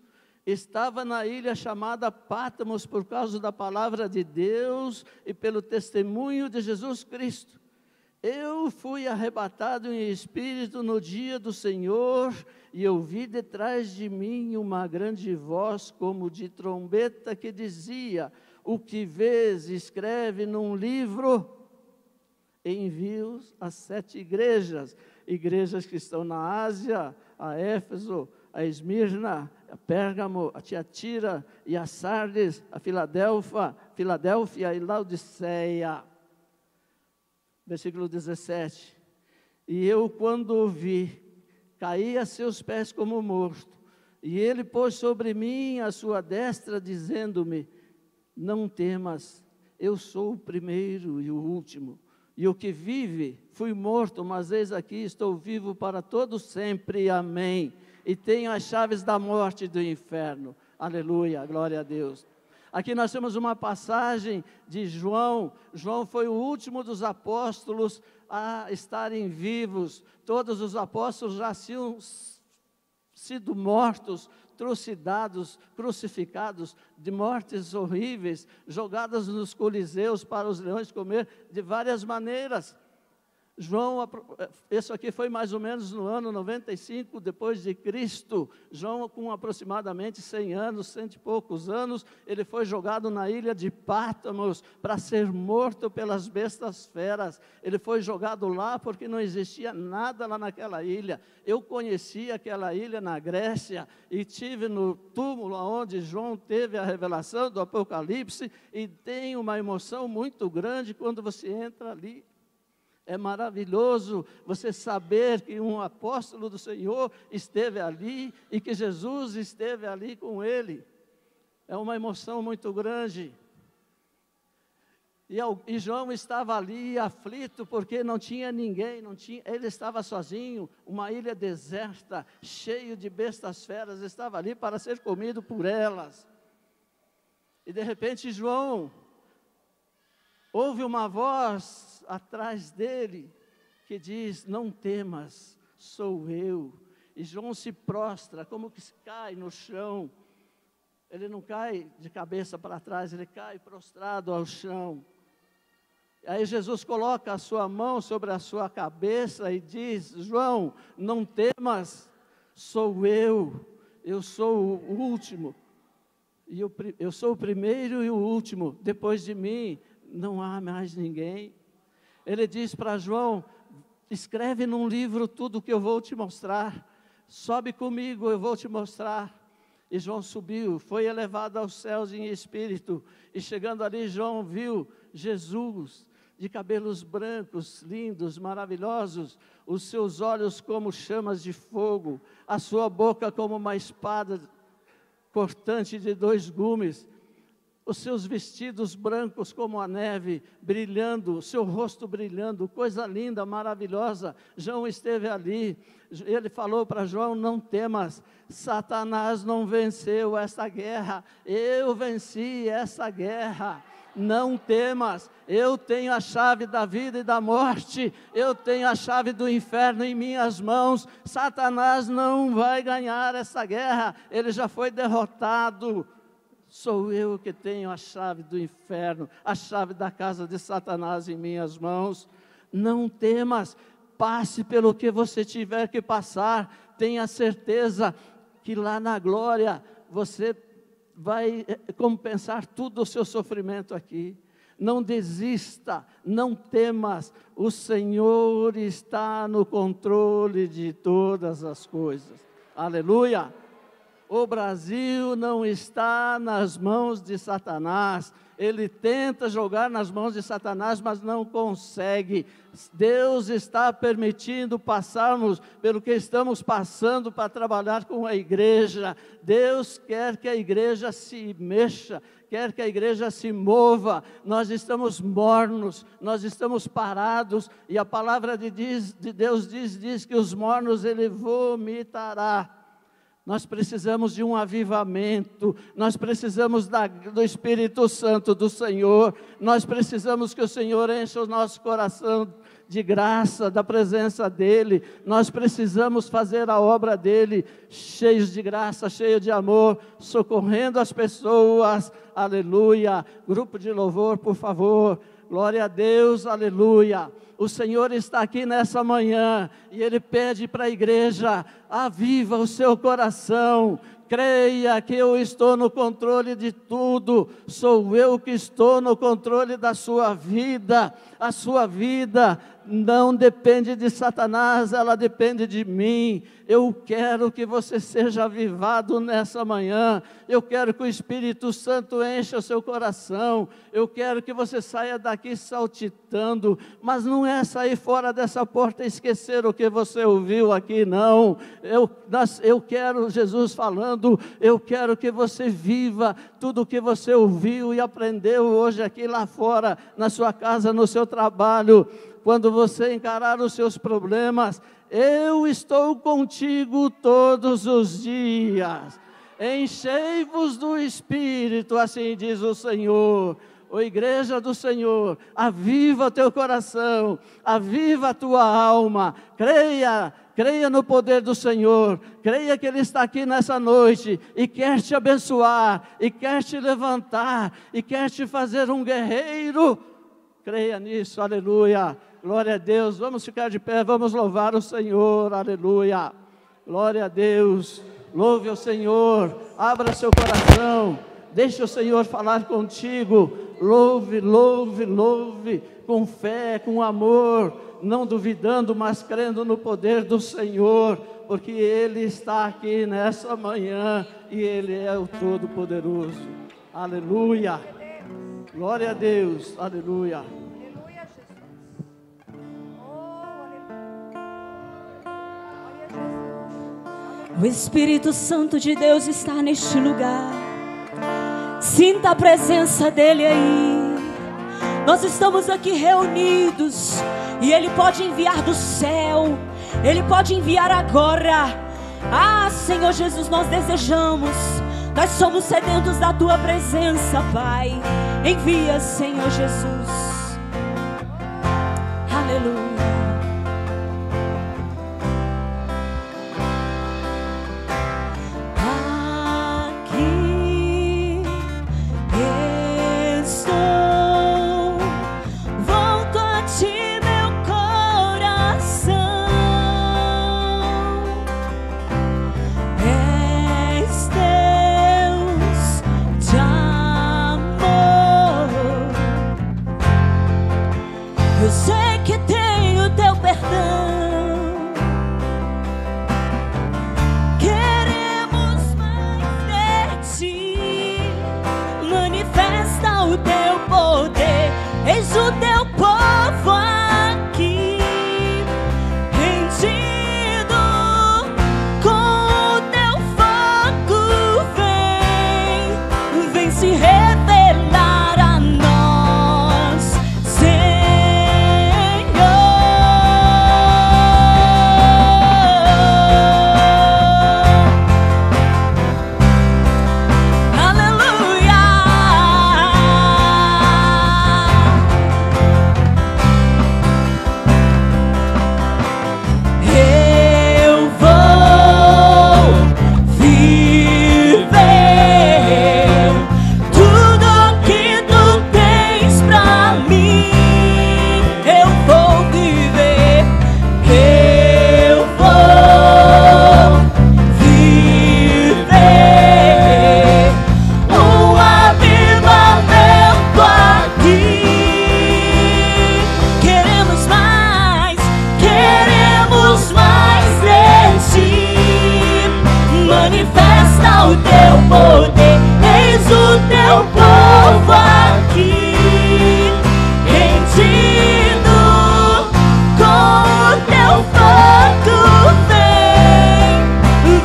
estava na ilha chamada Pátmos por causa da palavra de Deus e pelo testemunho de Jesus Cristo. Eu fui arrebatado em espírito no dia do Senhor, e ouvi detrás de mim uma grande voz como de trombeta que dizia: O que vês, escreve num livro. Envio-os às 7 igrejas que estão na Ásia, a Éfeso, a Esmirna, a Pérgamo, a Tiatira e a Sardes, a Filadélfia e Laodiceia. Versículo 17. E eu, quando ouvi, caí a seus pés como morto, e ele pôs sobre mim a sua destra, dizendo-me: Não temas, eu sou o primeiro e o último. E o que vive, fui morto, mas eis aqui estou vivo para todo sempre, amém. E tenho as chaves da morte e do inferno, aleluia, glória a Deus. Aqui nós temos uma passagem de João. João foi o último dos apóstolos a estarem vivos. Todos os apóstolos já tinham sido mortos, trucidados, crucificados, de mortes horríveis, jogadas nos coliseus para os leões comer de várias maneiras. João, isso aqui foi mais ou menos no ano 95 depois de Cristo. João, com aproximadamente 100 anos, 100 e poucos anos, ele foi jogado na ilha de Pátmos para ser morto pelas bestas feras. Ele foi jogado lá porque não existia nada lá naquela ilha. Eu conheci aquela ilha na Grécia e tive no túmulo onde João teve a revelação do Apocalipse, e tem uma emoção muito grande quando você entra ali. É maravilhoso você saber que um apóstolo do Senhor esteve ali e que Jesus esteve ali com ele. É uma emoção muito grande. E João estava ali aflito porque não tinha ninguém, ele estava sozinho, uma ilha deserta, cheio de bestas feras, estava ali para ser comido por elas. E de repente João ouve uma voz atrás dele que diz: não temas, sou eu. E João se prostra, como que se cai no chão. Ele não cai de cabeça para trás, ele cai prostrado ao chão. Aí Jesus coloca a sua mão sobre a sua cabeça e diz: João, não temas, sou eu sou o último, e eu sou o primeiro e o último, depois de mim não há mais ninguém. Ele diz para João: escreve num livro tudo o que eu vou te mostrar, sobe comigo, eu vou te mostrar. E João subiu, foi elevado aos céus em espírito, e chegando ali João viu Jesus, de cabelos brancos, lindos, maravilhosos, os seus olhos como chamas de fogo, a sua boca como uma espada cortante de 2 gumes, os seus vestidos brancos como a neve, brilhando, o seu rosto brilhando, coisa linda, maravilhosa. João esteve ali, ele falou para João: não temas, Satanás não venceu essa guerra, eu venci essa guerra. Não temas, eu tenho a chave da vida e da morte, eu tenho a chave do inferno em minhas mãos. Satanás não vai ganhar essa guerra, ele já foi derrotado. Sou eu que tenho a chave do inferno, a chave da casa de Satanás em minhas mãos. Não temas, passe pelo que você tiver que passar, tenha certeza que lá na glória você vai compensar tudo o seu sofrimento aqui. Não desista, não temas, o Senhor está no controle de todas as coisas. Aleluia! O Brasil não está nas mãos de Satanás. Ele tenta jogar nas mãos de Satanás, mas não consegue. Deus está permitindo passarmos pelo que estamos passando para trabalhar com a igreja. Deus quer que a igreja se mexa, quer que a igreja se mova. Nós estamos mornos, nós estamos parados, e a palavra de Deus diz que os mornos Ele vomitará. Nós precisamos de um avivamento, nós precisamos do Espírito Santo do Senhor, nós precisamos que o Senhor encha o nosso coração de graça, da presença dEle. Nós precisamos fazer a obra dEle, cheios de graça, cheios de amor, socorrendo as pessoas. Aleluia! Grupo de louvor, por favor. Glória a Deus, aleluia. O Senhor está aqui nessa manhã e Ele pede para a igreja: aviva o seu coração, creia que eu estou no controle de tudo, sou eu que estou no controle da sua vida. A sua vida não depende de Satanás, ela depende de mim. Eu quero que você seja avivado nessa manhã, eu quero que o Espírito Santo encha o seu coração, eu quero que você saia daqui saltitando, mas não é sair fora dessa porta e esquecer o que você ouviu aqui, não. Eu quero, Jesus falando, eu quero que você viva tudo o que você ouviu e aprendeu hoje aqui, lá fora, na sua casa, no seu trabalho. Quando você encarar os seus problemas, eu estou contigo todos os dias. Enchei-vos do Espírito, assim diz o Senhor. Ó igreja do Senhor, aviva teu coração, aviva a tua alma, creia no poder do Senhor, creia que Ele está aqui nessa noite e quer te abençoar, e quer te levantar, e quer te fazer um guerreiro. Creia nisso, aleluia. Glória a Deus, vamos ficar de pé, vamos louvar o Senhor, aleluia. Glória a Deus, louve o Senhor, abra seu coração, deixe o Senhor falar contigo, louve, louve, louve, com fé, com amor, não duvidando, mas crendo no poder do Senhor, porque Ele está aqui nessa manhã, e Ele é o Todo-Poderoso, aleluia, glória a Deus, aleluia. O Espírito Santo de Deus está neste lugar. Sinta a presença dEle aí. Nós estamos aqui reunidos e Ele pode enviar do céu, Ele pode enviar agora. Ah, Senhor Jesus, nós Nós somos sedentos da tua presença, Pai. Envia, Senhor Jesus. Aleluia. Eu sei que tenho teu perdão. Queremos mais de ti. Manifesta o teu poder. Eis o teu povo aqui, rendido com o teu fogo. Vem se revelar a nós, manifesta o teu poder. Eis o teu povo aqui, rendido com o teu fogo.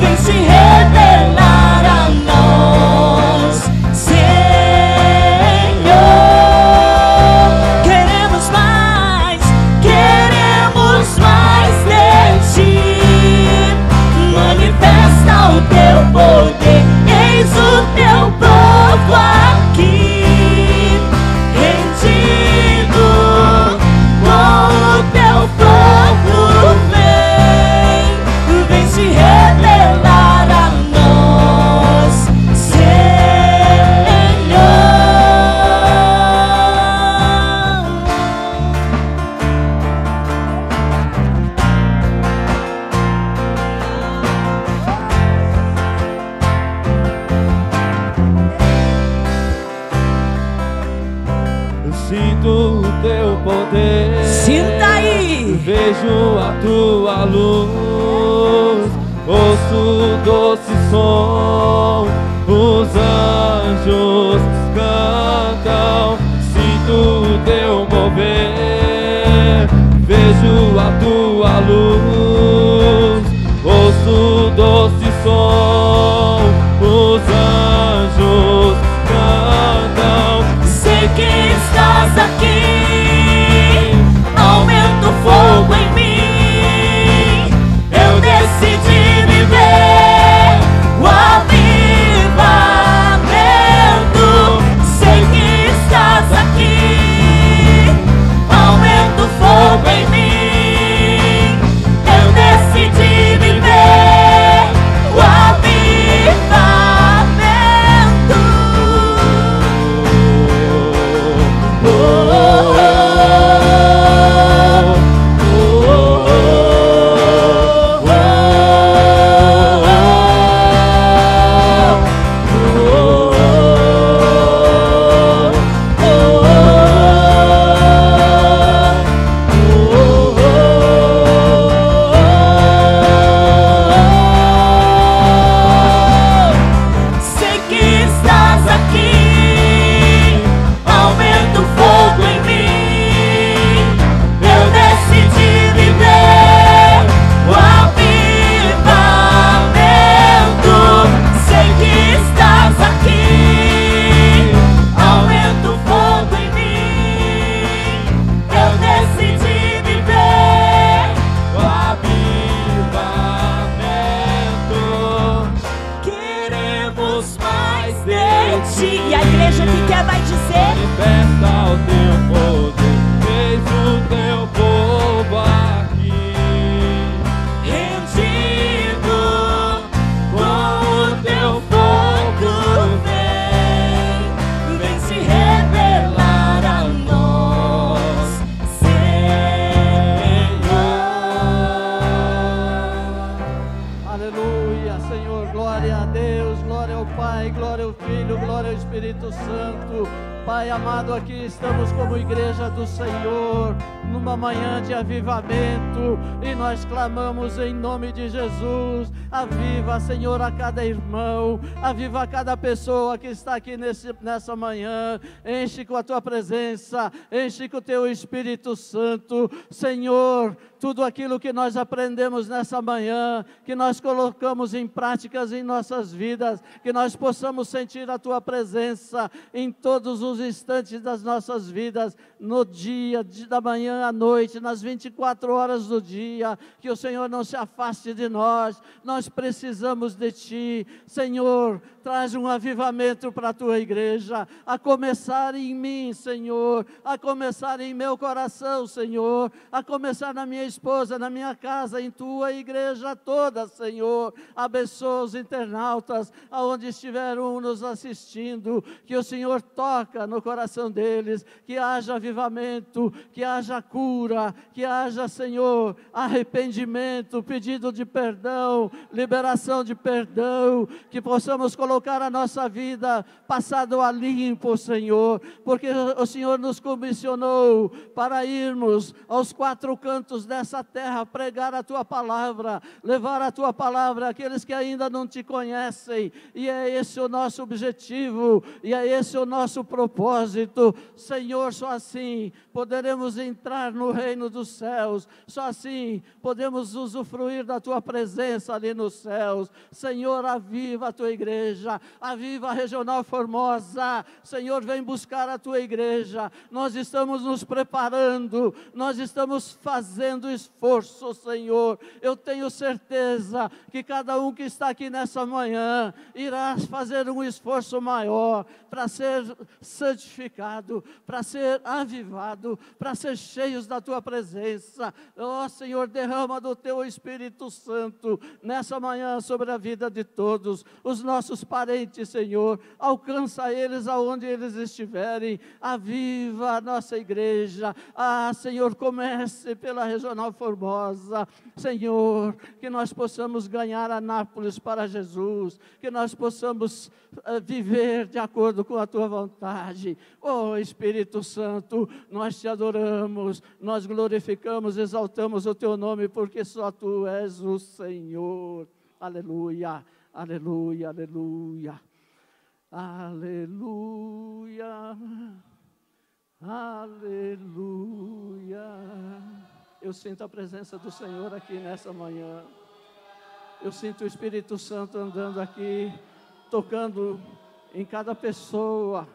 Vem se revelar a nós, Senhor. Queremos mais de ti. Manifesta o teu poder. Eis o teu povo aqui, rendido com o teu fogo. Vem se revelar a nós, Senhor. Eu sinto o teu poder. Sinta aí. Vejo a tua luz, ouço o doce som, os anjos cantam. Sinto o teu mover, vejo a tua luz, ouço o doce som, os anjos cantam. Sei que estás aqui, aumenta o fogo em mim. Eu decidi viver o avivamento. Sei que estás aqui, aumenta o fogo em mim. Eu Santo. Pai amado, aqui estamos como igreja do Senhor, numa manhã de avivamento, e nós clamamos em nome de Jesus. Aviva, Senhor, a cada irmão, aviva a cada pessoa que está aqui nessa manhã. Enche com a tua presença, enche com o teu Espírito Santo, Senhor. Tudo aquilo que nós aprendemos nessa manhã, que nós colocamos em práticas em nossas vidas, que nós possamos sentir a tua presença em todos os instantes das nossas vidas, no dia, da manhã à noite, nas 24 horas do dia. Que o Senhor não se afaste de nós. Nós precisamos de ti, Senhor. Traz um avivamento para a tua igreja, a começar em mim, Senhor, a começar em meu coração, Senhor, a começar na minha esposa, na minha casa, em tua igreja toda, Senhor. Abençoa os internautas, aonde estiveram nos assistindo, que o Senhor toca no coração deles, que haja avivamento, que haja cura, que haja, Senhor, arrependimento, pedido de perdão, liberação de perdão, que possamos colocar a nossa vida passado a limpo, Senhor, porque o Senhor nos comissionou para irmos aos 4 cantos dessa terra, pregar a tua palavra, levar a tua palavra àqueles que ainda não te conhecem, e é esse o nosso objetivo, e é esse o nosso propósito, Senhor. Só assim poderemos entrar no reino dos céus, só assim podemos usufruir da tua presença ali nos céus. Senhor, aviva a tua igreja, aviva a Regional Formosa, Senhor, vem buscar a tua igreja. Nós estamos nos preparando, nós estamos fazendo esforço, Senhor. Eu tenho certeza que cada um que está aqui nessa manhã irá fazer um esforço maior para ser santificado, para ser avivado, para ser cheios da tua presença. Ó Senhor, derrama do teu Espírito Santo nessa manhã sobre a vida de todos os nossos parentes, Senhor. Alcança eles aonde eles estiverem. Aviva a nossa igreja. Senhor, comece pela Regional Formosa, Senhor, que nós possamos ganhar Anápolis para Jesus, que nós possamos viver de acordo com a tua vontade. Oh Espírito Santo, nós te adoramos, nós glorificamos, exaltamos o teu nome, porque só tu és o Senhor. Aleluia, aleluia, aleluia, aleluia, aleluia. Eu sinto a presença do Senhor aqui nessa manhã. Eu sinto o Espírito Santo andando aqui, tocando em cada pessoa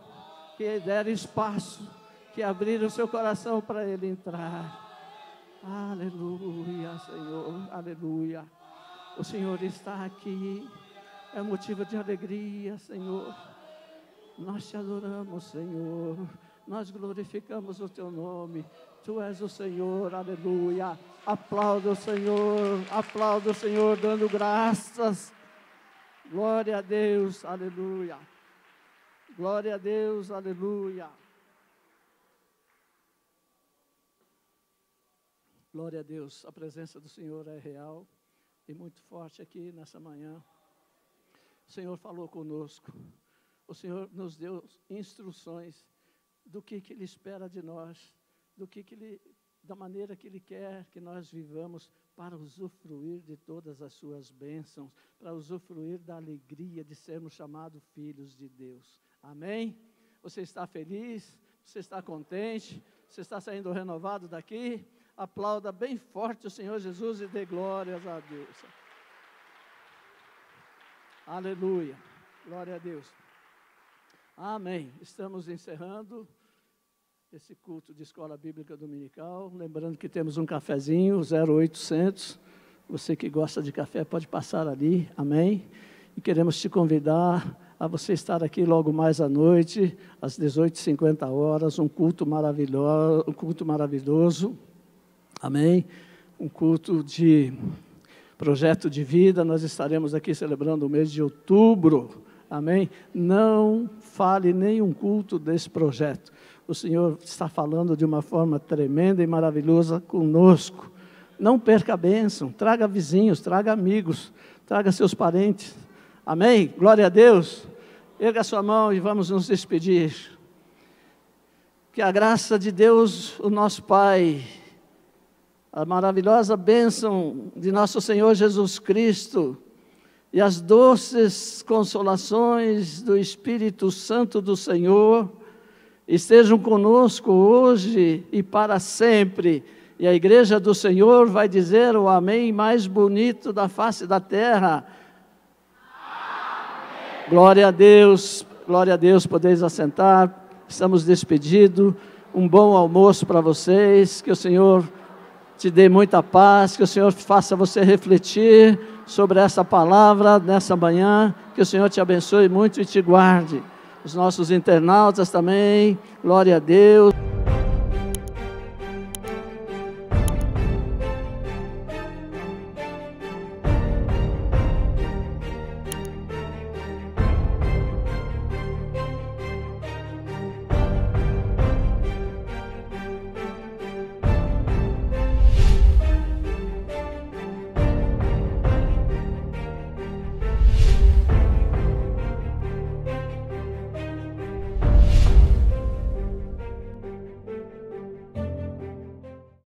que der espaço, que abrir o seu coração para Ele entrar. Aleluia, Senhor, aleluia. O Senhor está aqui, é motivo de alegria, Senhor. Nós te adoramos, Senhor. Nós glorificamos o teu nome. Tu és o Senhor, aleluia. Aplauda o Senhor, dando graças. Glória a Deus, aleluia. Glória a Deus, aleluia. Glória a Deus, a presença do Senhor é real e muito forte aqui nessa manhã. O Senhor falou conosco, o Senhor nos deu instruções do que Ele espera de nós, da maneira que Ele quer que nós vivamos para usufruir de todas as suas bênçãos, para usufruir da alegria de sermos chamados filhos de Deus. Amém? Você está feliz? Você está contente? Você está saindo renovado daqui? Aplauda bem forte o Senhor Jesus e dê glórias a Deus. Aleluia. Glória a Deus. Amém. Estamos encerrando esse culto de Escola Bíblica Dominical. Lembrando que temos um cafezinho, 0800. Você que gosta de café pode passar ali. Amém. E queremos te convidar a você estar aqui logo mais à noite, às 18h50, um culto maravilhoso. Amém? Um culto de projeto de vida. Nós estaremos aqui celebrando o mês de outubro. Amém? Não fale nenhum culto desse projeto. O Senhor está falando de uma forma tremenda e maravilhosa conosco. Não perca a bênção. Traga vizinhos, traga amigos, traga seus parentes. Amém? Glória a Deus. Erga a sua mão e vamos nos despedir. Que a graça de Deus, o nosso Pai, a maravilhosa bênção de nosso Senhor Jesus Cristo e as doces consolações do Espírito Santo do Senhor estejam conosco hoje e para sempre. E a igreja do Senhor vai dizer o amém mais bonito da face da terra. Amém. Glória a Deus, podeis assentar. Estamos despedidos. Um bom almoço para vocês. Que o Senhor te dê muita paz, que o Senhor faça você refletir sobre essa palavra nessa manhã, que o Senhor te abençoe muito e te guarde. Os nossos internautas também, glória a Deus.